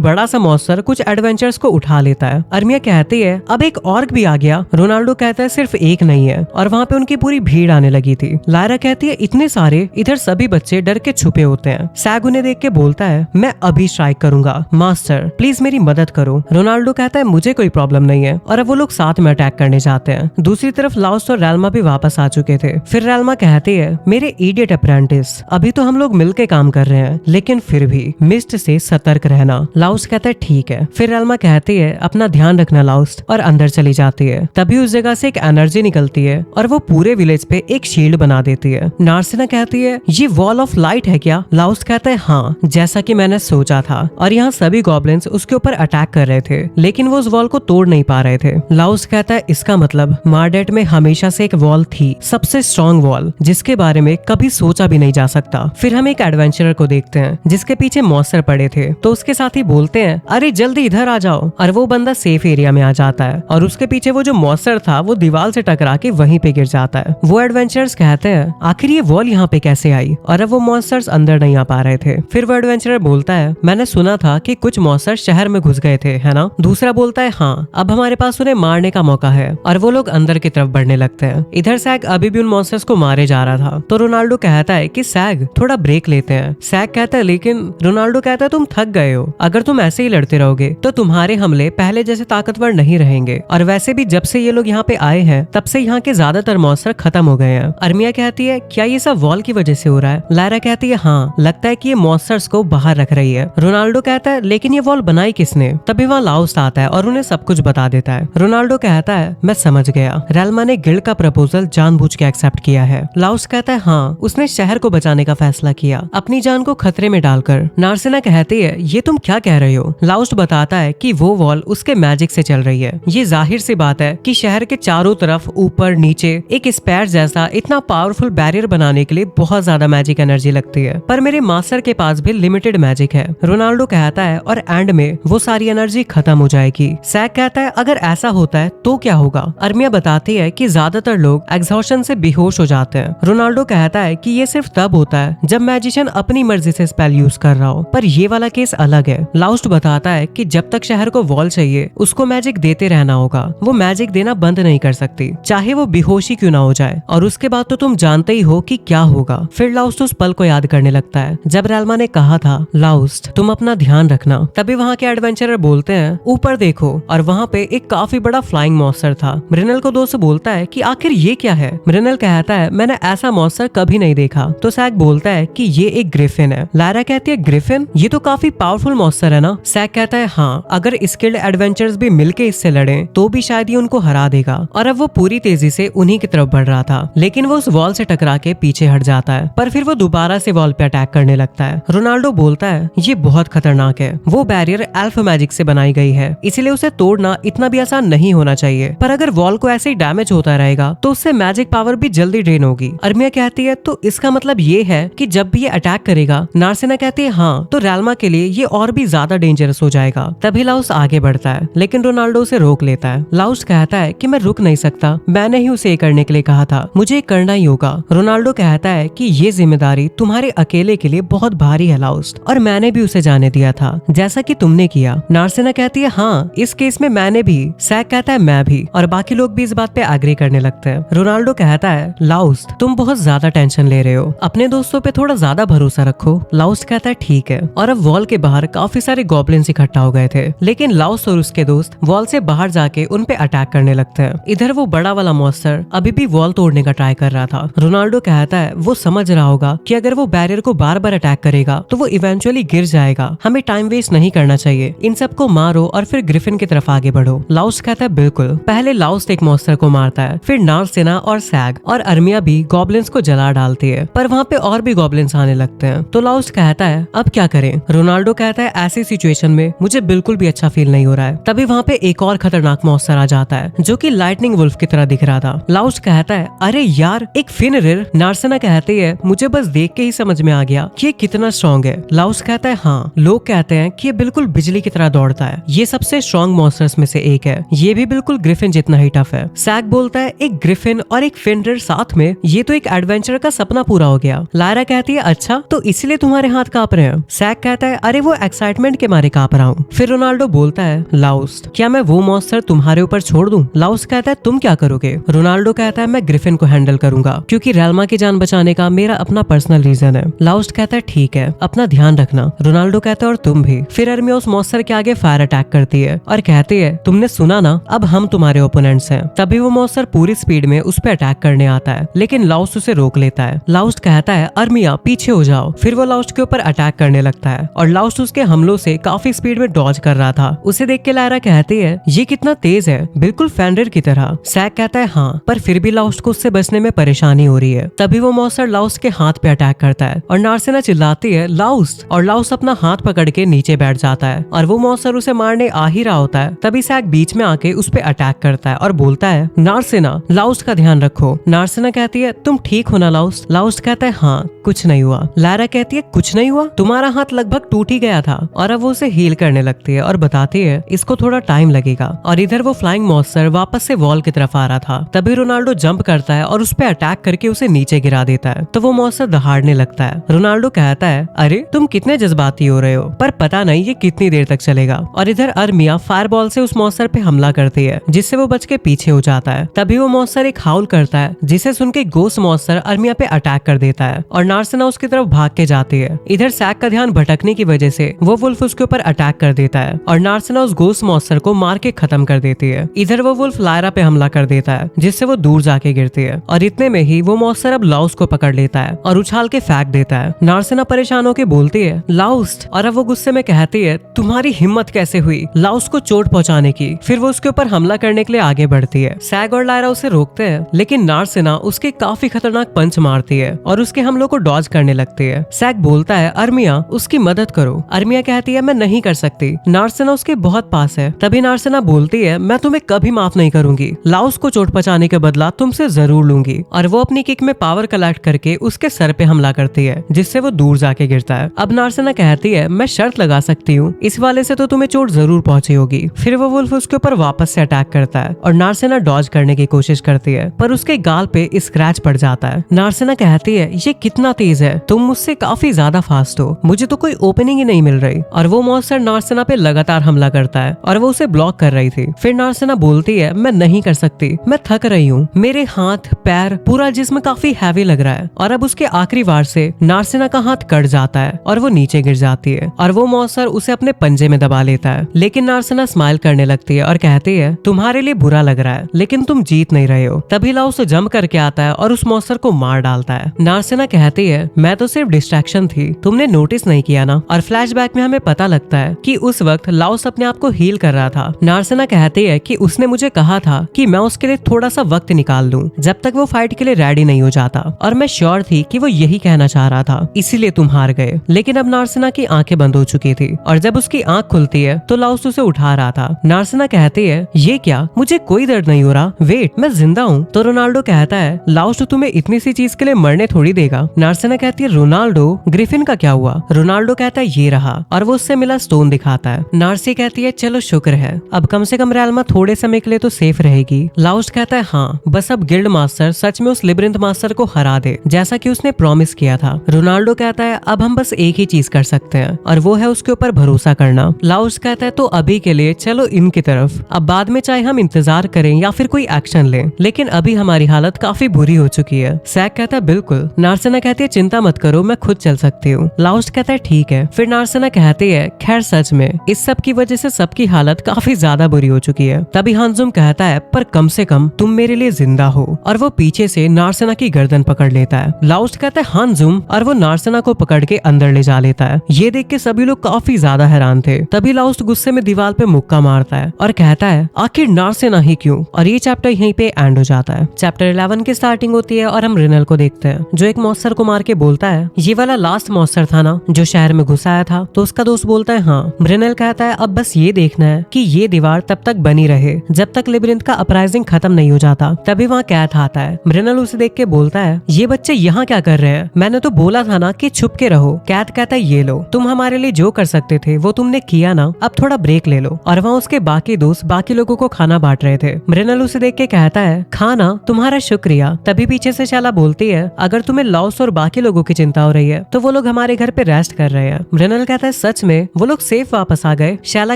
बड़ा सा मॉन्स्टर कुछ एडवेंचर्स को उठा लेता है। अर्मिया कहती है अब एक ऑर्क भी आ गया। रोनाल्डो कहता है सिर्फ एक नहीं है, और वहाँ पे उनकी पूरी भीड़ आने लगी थी। लायरा कहती है इतने सारे, इधर सभी बच्चे डर के छुपे होते हैं। सैग उन्हें देख के बोलता है मैं अभी स्ट्राइक करूंगा, मास्टर प्लीज मेरी मदद करो। रोनाल्डो कहता है मुझे कोई प्रॉब्लम नहीं है, और अब वो लोग साथ में अटैक करने जाते हैं। दूसरी तरफ लाउस और रैल्मा भी वापस आ चुके थे। फिर रैल्मा कहती है मेरे इडियट अप्रेंटिस, अभी तो हम लोग मिलके काम कर रहे हैं, लेकिन फिर भी मिस्ट से सतर्क रहना। लाउस कहता है ठीक है। फिर रैल्मा कहती है अपना ध्यान रखना लाउस, और अंदर चली जाती है। तभी उस जगह से एक एनर्जी निकलती है और वो पूरे विलेज पे एक शील्ड बना देती है। नार्सिना कहती है ये वॉल ऑफ लाइट है क्या? लाउस कहता है हाँ, जैसा कि मैंने सोचा था, और यहाँ सभी गॉब्लिन्स उसके ऊपर अटैक कर रहे थे, लेकिन वो उस वॉल को तोड़ नहीं पा रहे थे। लाउस कहता है इसका मतलब मार्डेट में हमेशा से एक वॉल थी, सबसे स्ट्रॉन्ग वॉल, जिसके बारे में कभी सोचा भी नहीं जा सकता। फिर हम एक एडवेंचरर को देखते हैं जिसके पीछे मॉन्स्टर पड़े थे, तो उसके साथी बोलते हैं अरे जल्दी इधर आ जाओ, और वो बंदा सेफ एरिया में आ जाता है, और उसके पीछे वो जो मॉन्स्टर था वो दीवार से टकरा के वहीं पे गिर जाता है। वो एडवेंचरर्स कहते हैं आखिर ये वॉल यहाँ पे कैसे आई, और अब वो मॉन्स्टर्स अंदर नहीं आ पा रहे थे। फिर वो एडवेंचरर बोलता है मैंने सुना था कि कुछ मॉन्स्टर शहर में घुस गए थे, है ना? दूसरा बोलता है हाँ, अब हमारे पास उन्हें मारने का मौका है, और वो लोग अंदर की तरफ बढ़ने लगते हैं। इधर सैग अभी भी उन मॉन्स्टर्स को मारे जा रहा था, तो रोनाल्डो कहता है कि सैग थोड़ा ब्रेक लेते हैं। सैग कहता है लेकिन रोनाल्डो कहता है तुम थक गए हो, अगर तुम ऐसे ही लड़ते रहोगे तो तुम्हारे हमले पहले जैसे ताकतवर नहीं रहेंगे, और वैसे भी जब से ये लोग यहाँ पे आए हैं तब से यहाँ के ज्यादातर मॉन्स्टर खत्म हो गए हैं। अर्मिया कहती है क्या ये सब वॉल की वजह से हो रहा है? लायरा कहती है हाँ, लगता है कि ये मॉन्स्टर्स को बाहर रख रही है। रोनाल्डो कहता है लेकिन ये वॉल बनाई किसने? तभी वहाँ लाउस आता है और उन्हें सब कुछ बता देता है। रोनाल्डो कहता है मैं समझ गया, रैल्मा ने गिल्ड का प्रपोजल जानबूझ के एक्सेप्ट किया है। लाउस कहता है हाँ, उसने शहर को बचाने का फैसला किया, अपनी जान को खतरे में डालकर। नार्सिना कहती है ये तुम क्या कह रहे हो? लाउस बताता है कि वो वॉल उसके मैजिक से चल रही है। ये जाहिर सी बात है कि शहर के चारों तरफ ऊपर नीचे एक स्पैर जैसा इतना पावरफुल बैरियर बनाने के लिए बहुत ज्यादा मैजिक एनर्जी लगती है, पर मेरे मास्टर के पास भी लिमिटेड मैजिक है। रोनाल्डो कहता है और एंड में वो सारी एनर्जी खत्म हो जाएगी। सैग कहता है अगर ऐसा होता है तो क्या होगा? अर्मिया बताती है कि ज्यादातर लोग एग्जॉशन से बेहोश हो जाते हैं। रोनाल्डो कहता है कि ये सिर्फ तब होता है जब मैजिशियन अपनी मर्जी से स्पेल यूज कर रहा हो, पर ये वाला केस अलग है। लाउस्ट बताता है कि जब तक शहर को वॉल चाहिए उसको मैजिक देते रहना होगा, वो मैजिक देना बंद नहीं कर सकती, चाहे वो बेहोशी क्यों ना हो जाए, और उसके बाद तो तुम जानते ही हो कि क्या होगा। फिर लाउस्ट उस पल को याद करने लगता है जब रैल्मा ने कहा था लाउस्ट तुम अपना ध्यान रखना। तभी वहाँ के एडवेंचरर बोलते हैं ऊपर देखो, और वहाँ पे एक काफी बड़ा फ्लाइंग मॉन्स्टर था। मृनल को दोस्त बोलता है कि आखिर ये क्या है? मृनल कहता है मैंने ऐसा मॉन्स्टर कभी नहीं देखा। तो सैग बोलता है कि ये एक ग्रिफिन है। लायरा कहती है ग्रिफिन? ये तो काफी पावरफुल मॉन्स्टर है ना? सैग कहता है हाँ, अगर स्किल्ड एडवेंचर्स भी मिलके इससे लड़े तो भी शायद ये उनको हरा देगा। और अब वो पूरी तेजी से उन्हीं की तरफ बढ़ रहा था, लेकिन वो उस वॉल से टकरा के पीछे हट जाता है, पर फिर वो दोबारा से वॉल पे अटैक करने लगता है। रोनाल्डो बोलता है ये बहुत खतरनाक है, वो बैरियर एल्फ मैजिक से बनाई गई है, इसीलिए उसे तोड़ना इतना भी आसान नहीं होना चाहिए, पर अगर वॉल को ऐसे ही डैमेज होता रहेगा तो उससे मैजिक पावर भी जल्दी ड्रेन होगी। अर्मिया कहती है तो इसका मतलब ये है कि जब भी ये अटैक करेगा। नार्सिना कहती है हाँ, तो रैल्मा के लिए ये और भी ज्यादा डेंजरस हो जाएगा। तभी लाउस आगे बढ़ता है, लेकिन रोनाल्डो उसे रोक लेता है। लाउस कहता है कि मैं रुक नहीं सकता, मैंने ही उसे करने के लिए कहा था, मुझे करना ही होगा। रोनाल्डो कहता है कि ये जिम्मेदारी तुम्हारे अकेले के लिए बहुत भारी है लाउस, और मैंने भी उसे जाने दिया था जैसा कि तुमने किया। नार्सिना कहती है हाँ, इस केस में मैंने भी। सैग कहता है मैं भी, और बाकी लोग भी इस बात पे एग्री करने लगते हैं। रोनाल्डो कहता है लाउस तुम बहुत ज्यादा टेंशन ले रहे हो, अपने दोस्तों पे थोड़ा ज्यादा भरोसा रखो। लाउस कहता है ठीक है। और अब वॉल के बाहर काफी सारे गॉब्लिन्स इकट्ठा हो गए थे, लेकिन लाउस और उसके दोस्त वॉल से बाहर जाके उन पे अटैक करने लगते हैं। इधर वो बड़ा वाला मॉन्स्टर अभी भी वॉल तोड़ने का ट्राई कर रहा था। रोनाल्डो कहता है वो समझ रहा होगा कि अगर वो बैरियर को बार बार अटैक करेगा तो वो इवेंचुअली गिर जाएगा, हमें टाइम वेस्ट नहीं करना चाहिए, इन सबको मारो और फिर ग्रिफिन की तरफ आगे बढ़ो। लाउस कहता है बिल्कुल। पहले लाउस एक मॉन्स्टर को मारता है, फिर नार्सिना और सैग और अर्मिया भी गॉब्लिन्स को जला डालती है, पर वहाँ पे और भी गॉब्लिन्स आने लगते हैं। तो लाउस कहता है अब क्या करें? रोनाल्डो कहता है ऐसी सिचुएशन में मुझे बिल्कुल भी अच्छा फील नहीं हो रहा है। तभी वहाँ पे एक और खतरनाक मॉन्स्टर आ जाता है जो कि लाइटनिंग वुल्फ की तरह दिख रहा था। लाउस कहता है अरे यार एक फिनरिर। नार्सिना कहती है मुझे बस देख के ही समझ में आ गया कि ये कितना स्ट्रॉन्ग है। लाउस कहता है हाँ, लोग कहते हैं कि ये बिल्कुल बिजली की तरह दौड़ता है, ये सबसे स्ट्रॉन्ग मॉन्स्टर्स में से एक है, ये भी बिल्कुल ग्रिफिन जितना ही टफ है। सैग बोलता है एक ग्रिफिन और एक फिनरिर साथ में, ये तो एक एडवेंचर का सपना पूरा हो गया। लायरा कहती है अच्छा तो इसलिए तुम्हारे हाथ कांप रहे हैं। सैक कहता है अरे वो एक्साइटमेंट के मारे कांप रहा हूँ। फिर रोनाल्डो बोलता है लाउस्ट क्या मैं वो मॉन्स्टर तुम्हारे ऊपर छोड़ दूं? लाउस्ट कहता है तुम क्या करोगे? रोनाल्डो कहता है मैं ग्रिफिन को हैंडल करूंगा क्योंकि रेल्मा की जान बचाने का मेरा अपना पर्सनल रीजन है। लाउस्ट कहता है ठीक है अपना ध्यान रखना। रोनाल्डो कहता है और तुम भी। फिर अर्मिया उस मॉन्स्टर के आगे फायर अटैक करती है और कहती है तुमने सुना ना अब हम तुम्हारे ओपोनेंट्स हैं। तभी वो मॉन्स्टर पूरी स्पीड में उस पर अटैक करने आता है लेकिन लाउस्ट उसे रोक लेता है। लाउस्ट कहता है अर्मिया पीछे हो जाओ। फिर वो लाउस्ट के ऊपर अटैक करने लगता है और लाउस्ट उसके हमलों से काफी स्पीड में डॉज कर रहा था। उसे देख के लायरा कहती है ये कितना तेज है बिल्कुल फेंडर की तरह। सैक कहता है हाँ पर फिर भी लाउस्ट को उससे बचने में परेशानी हो रही है। तभी वो मॉन्स्टर लाउस्ट के हाथ पे अटैक करता है और नार्सिना चिल्लाती है लाउस्ट और लाउस्ट अपना हाथ पकड़ के नीचे बैठ जाता है और वो मॉन्स्टर उसे मारने आ ही रहा होता है। तभी सैक बीच में आके उस पे अटैक करता है और बोलता है नार्सिना लाउस्ट का ध्यान रखो। नार्सिना कहती है तुम ठीक हो ना लाउस्ट? लाउस्ट कहता है हाँ कुछ नहीं हुआ। लायरा कहती है कुछ नहीं हुआ? तुम्हारा हाथ लगभग टूट ही गया था। और अब वो उसे हील करने लगती है और बताती है इसको थोड़ा टाइम लगेगा। और इधर वो फ्लाइंग मॉन्स्टर वापस से वॉल की तरफ आ रहा था। तभी रोनाल्डो जंप करता है और उस पे अटैक करके उसे नीचे गिरा देता है तो वो मॉन्स्टर दहाड़ने लगता है। रोनाल्डो कहता है अरे तुम कितने जज्बाती हो रहे हो पर पता नहीं ये कितनी देर तक चलेगा। और इधर अर्मिया फायरबॉल से उस मॉन्स्टर पे हमला करती है जिससे वो बच के पीछे हो जाता है। तभी वो मॉन्स्टर एक हाउल करता है जिसे सुन के गोस्ट मॉन्स्टर अर्मिया पे अटैक कर देता है और नार्सिना उसकी तरफ भाग के जाती है। इधर सैक का ध्यान भटकने की वजह से वो वुल्फ उसके ऊपर अटैक कर देता है और नार्सिना उस गोस्ट मॉन्स्टर को मार के खत्म कर देती है। इधर वो वुल्फ लायरा पे हमला कर देता है जिससे वो दूर जाके गिरती है और इतने में ही वो मॉन्स्टर अब लाउस्ट को पकड़ लेता है और उछाल के फेंक देता है। नार्सिना परेशान होकर बोलती है लाउस्ट और अब वो गुस्से में कहती है तुम्हारी हिम्मत कैसे हुई लाउस्ट को चोट पहुंचाने की। फिर वो उसके ऊपर हमला करने के लिए आगे बढ़ती है। सैग और लायरा उसे रोकते हैं लेकिन नार्सिना उसके काफी खतरनाक पंच मारती है और उसके हमलों को डॉज करने लगती है। सैग बोलता है अर्मिया उसकी मदद करो। अर्मिया कहती है मैं नहीं कर सकती, नार्सिना उसके बहुत पास है। तभी नार्सिना बोलती है मैं तुम्हें कभी माफ नहीं करूंगी, लाउस को चोट पहुंचाने के बदला तुमसे जरूर लूंगी। और वो अपनी किक में पावर कलेक्ट करके उसके सर पे हमला करती है जिससे वो दूर जाके गिरता है। अब नार्सिना कहती है मैं शर्त लगा सकती हूँ, इस वाले से तो तुम्हें चोट जरूर पहुंची होगी। फिर वो वुल्फ उसके ऊपर वापस से अटैक करता है और नार्सिना डॉज करने की कोशिश करती है पर उसके गाल पे स्क्रैच पड़ जाता है। नार्सिना कहती है ये कितना तेज है, तुम मुझसे काफी ज्यादा फास्ट हो, मुझे तो कोई ओपनिंग ही नहीं मिल रही। और वो मॉन्स्टर नार्सिना पे लगातार हमला करता है और वो उसे ब्लॉक कर रही थी। फिर नार्सिना बोलती है मैं नहीं कर सकती, मैं थक रही हूँ, मेरे हाथ पैर पूरा जिस्म काफी हैवी लग रहा है। और अब उसके आखिरी वार से नार्सिना का हाथ कट जाता है और वो नीचे गिर जाती है और वो मॉन्स्टर उसे अपने पंजे में दबा लेता है। लेकिन नार्सिना स्माइल करने लगती है और कहती है तुम्हारे लिए बुरा लग रहा है लेकिन तुम जीत नहीं रहे हो। तभी लाउस जंप करके आता है और उस मॉन्स्टर को मार डालता है। नार्सिना कहती है मैं तो सिर्फ डिस्ट्रैक्शन थी, तुमने नोटिस नहीं किया ना। और फ्लैशबैक में हमें पता लगता है कि उस वक्त लाउस अपने आप को हील कर रहा था। नार्सिना कहती है कि उसने मुझे कहा था कि मैं उसके लिए थोड़ा सा वक्त निकाल दूं जब तक वो फाइट के लिए रेडी नहीं हो जाता, और मैं श्योर थी कि वो यही कहना चाह रहा था, इसीलिए तुम हार गए। लेकिन अब नार्सिना की आंखें बंद हो चुकी थी और जब उसकी आंख खुलती है तो लाउस उसे उठा रहा था। नार्सिना कहती है ये क्या, मुझे कोई दर्द नहीं हो रहा, वेट मैं जिंदा हूँ। तो रोनाल्डो कहता है लाउस तुम्हें इतनी सी चीज के लिए मरने थोड़ी देगा। नार्सिना कहती है रोनाल्डो ग्रिफिन का क्या हुआ? रोनाल्डो कहता है ये रहा और वो उससे मिला स्टोन दिखाता है। नार्सी कहती है चलो शुक्र है, अब कम से कम रेल्मा थोड़े समय के लिए तो सेफ रहेगी। लाउस कहता है हाँ, बस अब गिल्ड मास्टर सच में उस लिब्रिंथ मास्टर को हरा दे जैसा कि उसने प्रॉमिस किया था। रोनाल्डो कहता है अब हम बस एक ही चीज कर सकते हैं और वो है उसके ऊपर भरोसा करना। लाउस कहता है तो अभी के लिए चलो इनकी तरफ, अब बाद में चाहे हम इंतजार करें या फिर कोई एक्शन लें, लेकिन अभी हमारी हालत काफी बुरी हो चुकी है। सैक कहता है बिल्कुल। नार्सिना कहती है चिंता मत करो, मैं खुद चल सकती हूँ। लाउस कहता है ठीक है। फिर नार्सिना कहती है खैर सच में इस सब की वजह से सबकी हालत काफी ज्यादा बुरी हो चुकी है। तभी हांजुम कहता है पर कम से कम तुम मेरे लिए जिंदा हो, और वो पीछे से नार्सिना की गर्दन पकड़ लेता है। लाउस कहता है हांजुम, और वो नार्सिना को पकड़ के अंदर ले जा लेता है। ये देख के सभी लोग काफी ज्यादा हैरान थे। तभी लाउस गुस्से में दीवार पे मुक्का मारता है और कहता है आखिर नार्सिना ही क्यों। और ये चैप्टर यहीं पे एंड हो जाता है। चैप्टर 11 की स्टार्टिंग होती है और हम रिनल को देखते हैं जो एक मॉन्स्टर को मार के बोलता है ये वाला लास्ट मॉन्स्टर था ना जो शहर में घुस आया था। तो उसका दोस्त बोलता है हाँ। रिनल कहता है अब बस ये देखना है कि ये दीवार तब तक बनी रहे जब तक लिब्रिंथ का अपराइजिंग खत्म नहीं हो जाता। तभी वहाँ कैथ आता है। रिनल उसे देख के बोलता है ये बच्चे यहाँ क्या कर रहे हैं, मैंने तो बोला था ना कि छुप के रहो। कैथ कहता है ये लो, तुम हमारे लिए जो कर सकते थे वो तुमने किया ना, अब थोड़ा ब्रेक ले लो। और वहाँ उसके बाकी दोस्त बाकी लोगों को खाना बांट रहे थे। रिनल उसे देख के कहता है खाना, तुम्हारा शुक्रिया। तभी पीछे से शाला बोलती है अगर तुम्हें लॉस लाउस और बाकी लोगों की चिंता हो रही है, तो वो लोग हमारे घर पे रेस्ट कर रहे हैं। रेनल कहता है सच में वो लोग सेफ वापस आ गए। शैला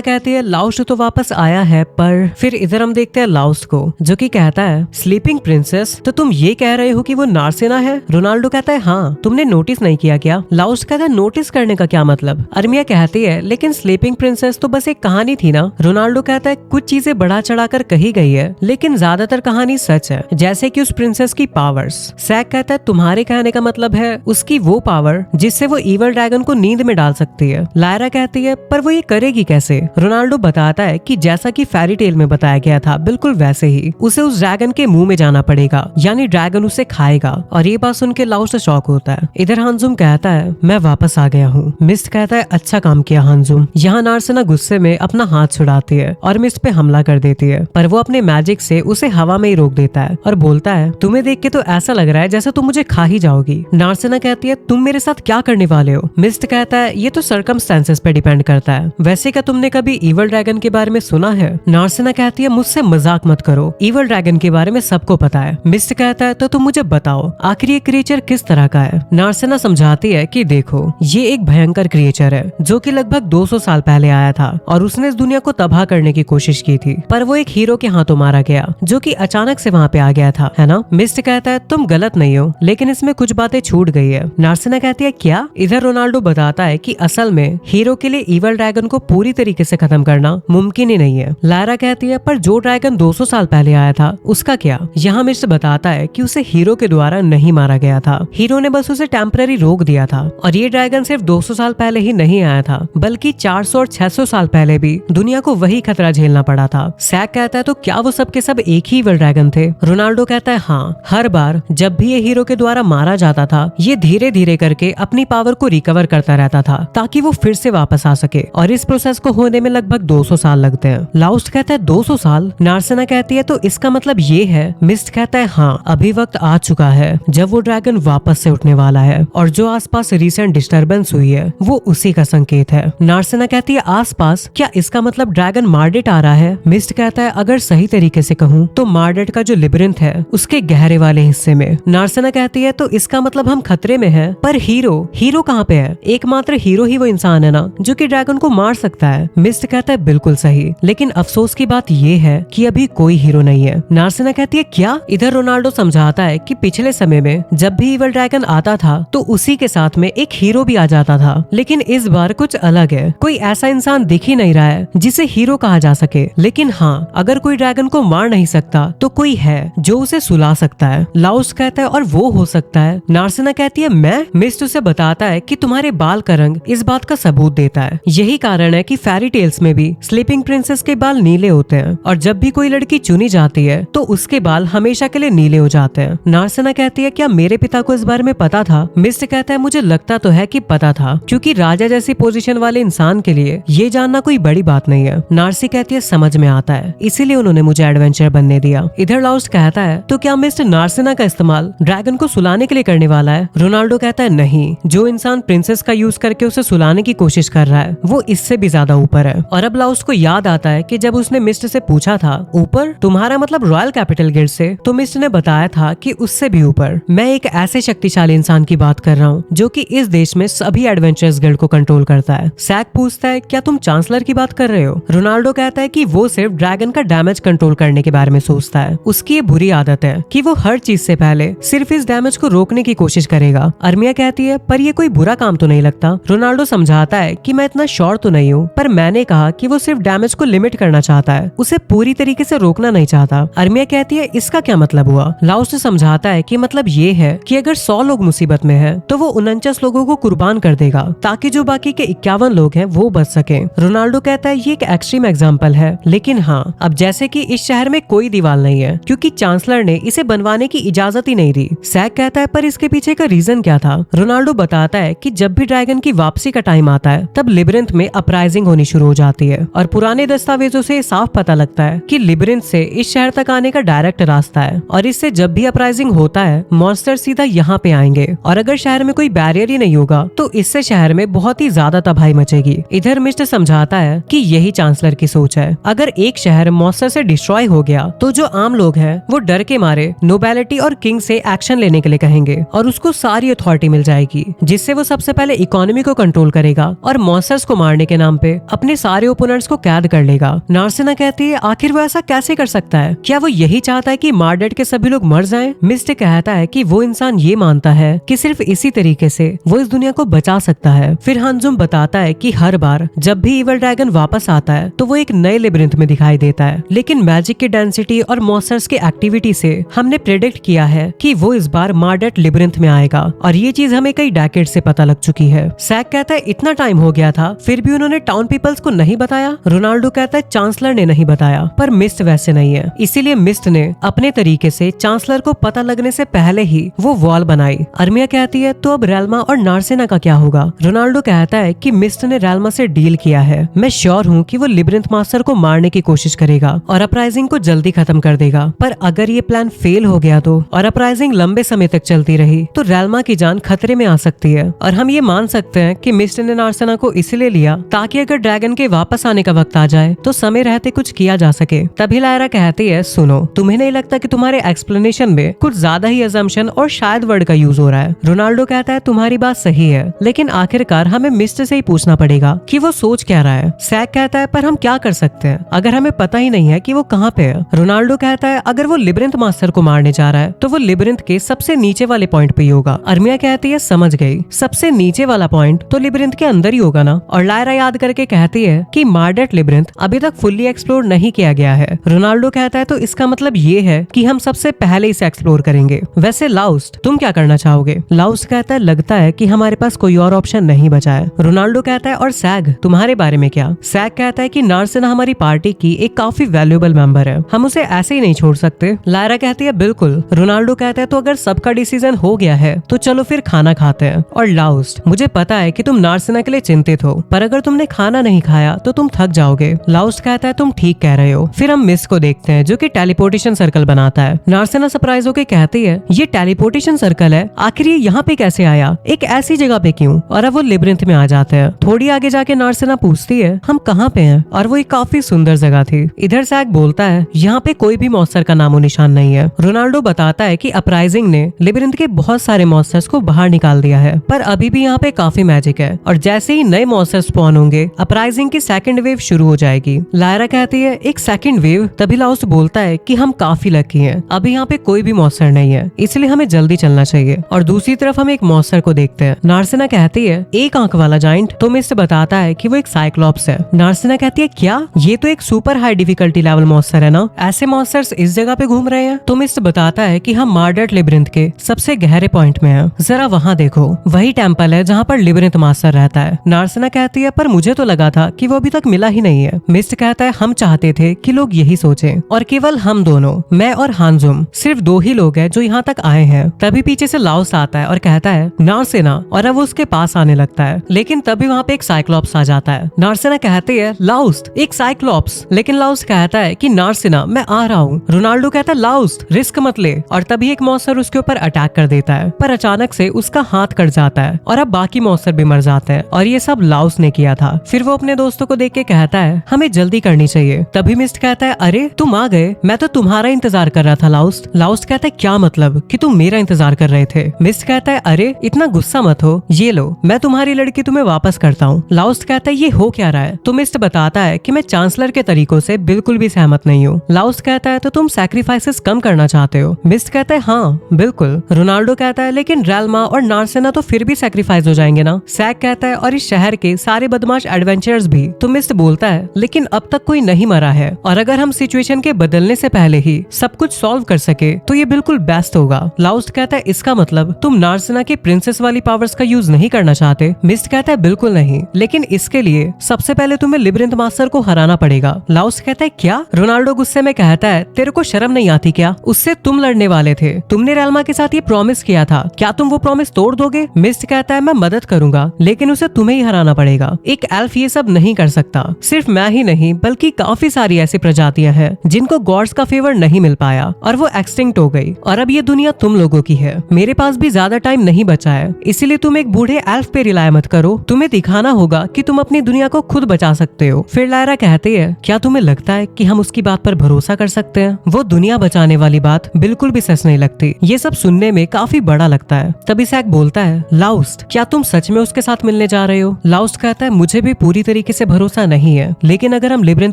कहती है लाउस तो वापस आया है, पर फिर इधर हम देखते हैं लाउस को, जो कि कहता है स्लीपिंग प्रिंसेस, तो तुम ये कह रहे हो कि वो नार्सिना है? रोनाल्डो कहता है हाँ, तुमने नोटिस नहीं किया क्या? लाउस कहता है नोटिस करने का क्या मतलब? अर्मिया कहती है लेकिन स्लीपिंग प्रिंसेस तो बस एक कहानी थी ना। रोनाल्डो कहता है कुछ चीजें बढ़ा चढ़ाकर कही गई है, लेकिन ज्यादातर कहानी सच है, जैसे कि उस प्रिंसेस की पावर्स। सैक कहता है तुम्हारे कहने का मतलब है उसकी वो पावर जिससे वो इवल ड्रैगन को नींद में डाल सकती है। लायरा कहती है पर वो ये करेगी कैसे? रोनाल्डो बताता है कि जैसा कि फेरी टेल में बताया गया था बिल्कुल वैसे ही उसे उस ड्रैगन के मुंह में जाना पड़ेगा, यानी ड्रैगन उसे खाएगा। और ये बात सुन के लाउस शॉक होता है। इधर हांजुम कहता है मैं वापस आ गया हूँ। मिस्ट कहता है अच्छा काम किया हांजुम। यहाँ नार्सिना गुस्से में अपना हाथ छुड़ाती है और मिस्ट पे हमला कर देती है, पर वो अपने मैजिक से उसे हवा में ही रोक देता है और बोलता है तुम्हें देख के तो ऐसा लग रहा है जैसे तुम मुझे खा ही जाओगी। नार्सिना कहती है तुम मेरे साथ क्या करने वाले हो? मिस्ट कहता है ये तो सर्कमस्टेंसेस पे डिपेंड करता है। वैसे क्या तुमने कभी इवल ड्रैगन के बारे में सुना है? नार्सिना कहती है मुझसे मजाक मत करो, इवल ड्रैगन के बारे में सबको पता है। मिस्ट कहता है तो तुम मुझे बताओ आखिर ये क्रिएचर किस तरह का है? नार्सिना समझाती है कि देखो ये एक भयंकर क्रिएचर है जो कि लगभग 200 साल पहले आया था और उसने इस दुनिया को तबाह करने की कोशिश की थी, पर वो एक हीरो के हाथों मारा गया जो कि अचानक से वहाँ पे आ गया था, है ना? मिस्ट कहता है तुम गलत नहीं हो, लेकिन इसमें कुछ बातें छूट गई है। नार्सिना कहती है क्या? इधर रोनाल्डो बताता है कि असल में हीरो के लिए इवल ड्रैगन को पूरी तरीके से खत्म करना मुमकिन ही नहीं है। लायरा कहती है पर जो ड्रैगन 200 साल पहले आया था उसका क्या? यहाँ मिस्ट बताता है कि उसे हीरो के द्वारा नहीं मारा गया था, हीरो ने बस उसे टेम्पररी रोक दिया था। और ये ड्रैगन सिर्फ 200 साल पहले ही नहीं आया था, बल्कि 400 और 600 साल पहले भी दुनिया को वही खतरा झेलना पड़ा था। सैक कहता है तो क्या वो सब के सब एक ही इवल ड्रैगन थे? रोनाल्डो कहता है हाँ, हर बार जब भी ये हीरो के द्वारा मारा जाता था ये धीरे धीरे करके अपनी पावर को रिकवर करता रहता था ताकि वो फिर से वापस आ सके, और इस प्रोसेस को होने में लगभग 200 साल लगते हैं। लाउस्ट कहता है 200 साल? नार्सिना कहती है तो इसका मतलब ये है? मिस्ट कहता है हाँ, अभी वक्त आ चुका है जब वो ड्रैगन वापस से उठने वाला है, और जो आसपास रिसेंट डिस्टर्बेंस हुई है वो उसी का संकेत है। नार्सिना कहती है आसपास? क्या इसका मतलब ड्रैगन मार्डेट आ रहा है? मिस्ट कहता है अगर सही तरीके से कहूँ तो मार्डेट का जो लिबिरिंथ है उसके गहरे वाले हिस्से में। नार्सिना कहती है तो इसका मतलब हम खतरे में हैं, पर हीरो कहाँ पे है? एकमात्र हीरो ही वो इंसान है ना जो कि ड्रैगन को मार सकता है। मिस्ट कहता है बिल्कुल सही, लेकिन अफसोस की बात ये है कि अभी कोई हीरो नहीं है। नार्सिना कहती है क्या? इधर रोनाल्डो समझाता है कि पिछले समय में जब भी इवल ड्रैगन आता था तो उसी के साथ में एक हीरो भी आ जाता था, लेकिन इस बार कुछ अलग है। कोई ऐसा इंसान दिख ही नहीं रहा है जिसे हीरो कहा जा सके, लेकिन हाँ, अगर कोई ड्रैगन को मार नहीं सकता तो कोई है जो उसे सुला सकता है। लाउस कहता है और वो हो सकता है? नार्सिना कहती है मैं? मिस्ट उसे बताता है कि तुम्हारे बाल का रंग इस बात का सबूत देता है। यही कारण है कि फेरी टेल्स में भी स्लीपिंग प्रिंसेस के बाल नीले होते हैं, और जब भी कोई लड़की चुनी जाती है तो उसके बाल हमेशा के लिए नीले हो जाते हैं। नार्सिना कहती है क्या मेरे पिता को इस बारे में पता था? मिस्ट कहता है मुझे लगता तो है कि पता था, क्योंकि राजा जैसी पोजीशन वाले इंसान के लिए ये जानना कोई बड़ी बात नहीं है। नार्सी कहती है समझ में आता है, इसीलिए उन्होंने मुझे एडवेंचर बनने दिया। इधर लाउस्ट कहता है तो क्या मिस्टर नार्सिना का इस्तेमाल ड्रैगन को सुलाने के लिए करने वाला है? रोनाल्डो कहता है नहीं, जो इंसान प्रिंसेस का यूज करके उसे सुलाने की कोशिश कर रहा है वो इससे भी ज्यादा ऊपर है। और अब लाउस्ट को याद आता है कि जब उसने मिस्टर से पूछा था ऊपर तुम्हारा मतलब रॉयल कैपिटल गिल्ड से, तो मिस्टर ने बताया था कि उससे भी ऊपर। मैं एक ऐसे शक्तिशाली इंसान की बात कर रहा हूँ जो कि इस देश में सभी एडवेंचर्स गिल्ड को कंट्रोल करता है। सैक पूछता है क्या तुम चांसलर की बात कर रहे हो? रोनाल्डो कहता है कि वो सिर्फ ड्रैगन का डैमेज कंट्रोल करने के बारे में सोचता है। उसकी ये बुरी आदत है कि वो हर चीज से पहले सिर्फ इस डैमेज को रोकने की कोशिश करेगा। अर्मिया कहती है पर ये कोई बुरा काम तो नहीं लगता? रोनाल्डो समझाता है कि मैं इतना श्योर तो नहीं हूँ, पर मैंने कहा कि वो सिर्फ डैमेज को लिमिट करना चाहता है, उसे पूरी तरीके से रोकना नहीं चाहता। अर्मिया कहती है इसका क्या मतलब हुआ? लाउस समझाता है कि मतलब ये है कि अगर 100 लोग मुसीबत में है तो वो 49 लोगों को कुर्बान कर देगा ताकि जो बाकी के 51 लोग हैं वो बच सके। रोनाल्डो कहता है ये एक एक्सट्रीम एग्जांपल है, लेकिन हाँ, अब जैसे कि इस शहर में कोई दीवार नहीं है क्योंकि चांसलर ने इसे बनवाने की इजाजत ही नहीं दी। सैक कहता है पर इसके पीछे का रीजन क्या था? रोनाल्डो बताता है कि जब भी ड्रैगन की वापसी का टाइम आता है तब लिबरिंथ में अपराइजिंग होनी शुरू हो जाती है, और पुराने दस्तावेजों से साफ पता लगता है कि लिबरिंथ से इस शहर तक आने का डायरेक्ट रास्ता है, और इससे जब भी अपराइजिंग होता है मॉन्स्टर सीधा यहाँ पे आएंगे, और अगर शहर में कोई बैरियर ही नहीं होगा तो इससे शहर में बहुत ही ज्यादा तबाही मचेगी। इधर मिस्टर समझाता है कि यही चांसलर की सोच है। अगर एक शहर मॉन्स्टर से डिस्ट्रॉय हो गया तो जो आम लोग हैं वो डर के मारे नोबेलिटी और किंग से एक्शन लेने के लिए कहेंगे, देंगे और उसको सारी अथॉरिटी मिल जाएगी, जिससे वो सबसे पहले इकोनॉमी को कंट्रोल करेगा और मॉन्स्टर्स को मारने के नाम पे अपने सारे ओपोनेंट्स को कैद कर लेगा। नार्सिना कहती है आखिर वो ऐसा कैसे कर सकता है, क्या वो यही चाहता है कि मार्डेट के सभी लोग मर जाएं? मिस्ट कहता है कि वो इंसान ये मानता है कि सिर्फ इसी तरीके से वो इस दुनिया को बचा सकता है। फिर हांजुम बताता है कि हर बार जब भी इवल ड्रैगन वापस आता है तो वो एक नए लेबिरिंथ में दिखाई देता है, लेकिन मैजिक की डेंसिटी और मॉन्स्टर्स की एक्टिविटी से हमने प्रेडिक्ट किया है कि वो इस बार मार्डेट लेबिरिंथ में आएगा और ये चीज हमें कई डेकेड से पता लग चुकी है। सैक कहता है इतना टाइम हो गया था फिर भी उन्होंने टाउन पीपल्स को नहीं बताया। रोनाल्डो कहता है चांसलर ने नहीं बताया, पर मिस्ट वैसे नहीं है, इसीलिए मिस्ट ने अपने तरीके से चांसलर को पता लगने से पहले ही वो वॉल बनाई। अर्मिया कहती है तो अब रेल्मा और नार्सिना का क्या होगा? रोनाल्डो कहता है कि मिस्ट ने रेल्मा से डील किया है, मैं श्योर हूँ कि वो लिब्रिंथ मास्टर को मारने की कोशिश करेगा और अपराइजिंग को जल्दी खत्म कर देगा, पर अगर ये प्लान फेल हो गया तो और अपराइजिंग लंबे समय तक चलती रही तो रेल्मा की जान खतरे में आ सकती है। और हम ये मान सकते हैं कि मिस्ट ने नार्सिना को इसलिए लिया ताकि अगर ड्रैगन के वापस आने का वक्त आ जाए तो समय रहते कुछ किया जा सके। तभी लायरा कहती है सुनो, तुम्हें नहीं लगता कि तुम्हारे एक्सप्लेनेशन में कुछ ज्यादा ही अजम्पशन और शायद वर्ड का यूज हो रहा है? रोनाल्डो कहता है तुम्हारी बात सही है, लेकिन आखिरकार हमें मिस्ट से ही पूछना पड़ेगा कि वो सोच क्या रहा है। सैक कहता है पर हम क्या कर सकते हैं अगर हमें पता ही नहीं है कि वो कहाँ पे है? रोनाल्डो कहता है अगर वो लिब्रिंथ मास्टर को मारने जा रहा है तो वो लिब्रिंथ के सबसे नीचे वाले पॉइंट पे ही होगा। अर्मिया कहती है समझ गई, सबसे नीचे वाला पॉइंट तो लिब्रिंथ के अंदर ही होगा ना। और लायरा याद करके कहती है कि मार्डेट लिब्रिंथ अभी तक फुल्ली एक्सप्लोर नहीं किया गया है। रोनाल्डो कहता है तो इसका मतलब ये है कि हम सबसे पहले इसे एक्सप्लोर करेंगे। वैसे लाउस्ट तुम क्या करना चाहोगे? लाउस्ट कहता है लगता है कि हमारे पास कोई और ऑप्शन नहीं बचा है। रोनाल्डो कहता है और सैग तुम्हारे बारे में क्या? सैग कहता है कि नार्सिना हमारी पार्टी की एक काफी वैल्यूएबल मेंबर है, हम उसे ऐसे ही नहीं छोड़ सकते। लायरा कहती है बिल्कुल। रोनाल्डो कहता है तो अगर सबका डिसीजन हो गया है तो चलो फिर खाना खाते हैं। और लाउस्ट मुझे पता है कि तुम नार्सिना के लिए चिंतित हो, पर अगर तुमने खाना नहीं खाया तो तुम थक जाओगे। लाउस्ट कहता है तुम ठीक कह रहे हो। फिर हम मिस को देखते हैं जो कि टेलीपोर्टेशन सर्कल बनाता है। नार्सिना सरप्राइज होकर कहती है ये टेलीपोर्टेशन सर्कल है, आखिर ये यहाँ पे कैसे आया, एक ऐसी जगह पे क्यों? और अब वो लिब्रिंथ में आ जाते हैं। थोड़ी आगे जाके नार्सिना पूछती है हम कहाँ पे हैं, और वो एक काफी सुंदर जगह थी। इधर सैक बोलता है यहाँ पे कोई भी मॉन्स्टर का नामो निशान नहीं है। रोनाल्डो बताता है कि अपराइजिंग ने लिब्रिंथ के बहुत सारे मॉन्स्टर्स को बाहर निकाल दिया है, पर अभी भी यहाँ पे काफी मैजिक है और जैसे ही नए मॉन्स्टर्स स्पॉन होंगे अपराइजिंग की सेकंड वेव शुरू हो जाएगी। लायरा कहती है एक सेकंड वेव? तभी लाउस्ट बोलता है कि हम काफी लकी हैं, अभी यहाँ पे कोई भी मॉन्स्टर नहीं है, इसलिए हमें जल्दी चलना चाहिए। और दूसरी तरफ हम एक मॉन्स्टर को देखते हैं। नार्सिना कहती है एक आंख वाला जाइंट? तो मिस्ट बताता है कि वो एक साइक्लॉप्स है। नार्सिना कहती है क्या? ये तो एक super high difficulty level monster है ना, ऐसे मॉन्स्टर्स इस जगह पे घूम रहे हैं? तो मिस्ट बताता है कि हम मार्डेट लिब्रिंथ के सबसे गहरे पॉइंट में हैं, जरा वहाँ देखो, वही टेम्पल है जहाँ पर लिब्रिंथ मास्टर रहता है। नार्सिना कहती है पर मुझे तो लगा था कि वो अभी तक मिला ही नहीं है। मिस्ट कहता है हम चाहते थे कि लोग यही सोचें, और केवल हम दोनों, मैं और हांजुम, सिर्फ दो ही लोग हैं जो यहाँ तक आए हैं। तभी पीछे से लाउस आता है और कहता है नार्सिना, और अब वो उसके पास आने लगता है, लेकिन तभी वहाँ पे एक साइक्लॉप्स आ जाता है। नार्सिना कहती है लाउस्ट एक साइक्लॉप्स, लेकिन लाउस कहता है कि नार्सिना मैं आ रहा हूँ। रोनाल्डो कहता है लाउस्ट रिस्क मत ले, और तभी एक मॉन्स्टर उसके ऊपर अटैक कर देता है, पर अचानक से उसका हाथ कट जाता है और अब बाकी मॉन्स्टर भी मर जाते हैं, और ये सब लाउस ने किया था। फिर वो अपने दोस्तों को देख के कहता है हमें जल्दी करनी चाहिए। तभी मिस्ट कहता है अरे तुम आ गए, मैं तो तुम्हारा इंतजार कर रहा था लाउस्ट। लाउस्ट कहता है क्या मतलब कि तुम मेरा इंतजार कर रहे थे? मिस्ट कहता है अरे इतना गुस्सा मत हो, ये लो मैं तुम्हारी लड़की तुम्हें वापस करता हूँ। लाउस्ट कहता है ये हो क्या रहा है? तो मिस्ट बताता है कि मैं चांसलर के तरीकों से बिल्कुल भी सहमत नहीं हूँ। लाउस्ट कहता है तो तुम सैक्रिफाइसेस कम करना चाहते हो? मिस्ट कहता है हाँ बिल्कुल। रोनाल्डो कहता है लेकिन रेल्मा और नार्सिना तो फिर भी सैक्रिफाइस हो जाएंगे ना। सैक कहता है और इस शहर के सारे बदमाश एडवेंचरर्स भी। तो मिस्ट बोलता है लेकिन अब तक कोई नहीं मरा है, और अगर हम सिचुएशन के बदलने से पहले ही सब कुछ सॉल्व कर सके तो ये बिल्कुल बेस्ट होगा। लाउस्ट कहता है इसका मतलब तुम नार्सिना की प्रिंसेस वाली पावर्स का यूज नहीं करना चाहते? मिस्ट कहता है बिल्कुल नहीं, लेकिन इसके लिए सबसे पहले तुम्हें लिब्रिंथ मास्टर को हराना पड़ेगा। लाउस्ट कहता है क्या? रोनाल्डो गुस्से में कहता है तेरे को शर्म नहीं आती क्या? उससे तुम लड़ने वाले थे, तुमने रेल्मा के साथ ये प्रॉमिस किया था, क्या तुम वो प्रॉमिस तोड़ दोगे? मिस्ट कहता है मैं मदद करूंगा, लेकिन उसे तुम्हें ही हराना पड़ेगा। एक एल्फ ये सब नहीं कर सकता। सिर्फ मैं ही नहीं बल्कि काफी सारी ऐसी प्रजातियां हैं जिनको गॉड्स का फेवर नहीं मिल पाया और वो एक्सटिंक्ट हो गई, और अब ये दुनिया तुम लोगों की है। मेरे पास भी ज्यादा टाइम नहीं बचा है, इसीलिए तुम एक बूढ़े एल्फ पे रिलाय मत करो, तुम्हें दिखाना होगा कि तुम अपनी दुनिया को खुद बचा सकते हो। फिर लायरा कहती है क्या तुम्हें लगता है कि हम उसकी बात पर भरोसा कर सकते हैं? वो दुनिया बचाने वाली बात बिल्कुल भी सच नहीं लगती। ये सब सुनने में काफी बड़ा लगता है। तभी सैक बोलता है, लाउस्ट क्या तुम सच में उसके साथ मिलने जा रहे हो? लाउस्ट कहता है, मुझे भी पूरी तरीके से भरोसा नहीं है, लेकिन अगर हम लिब्रिंथ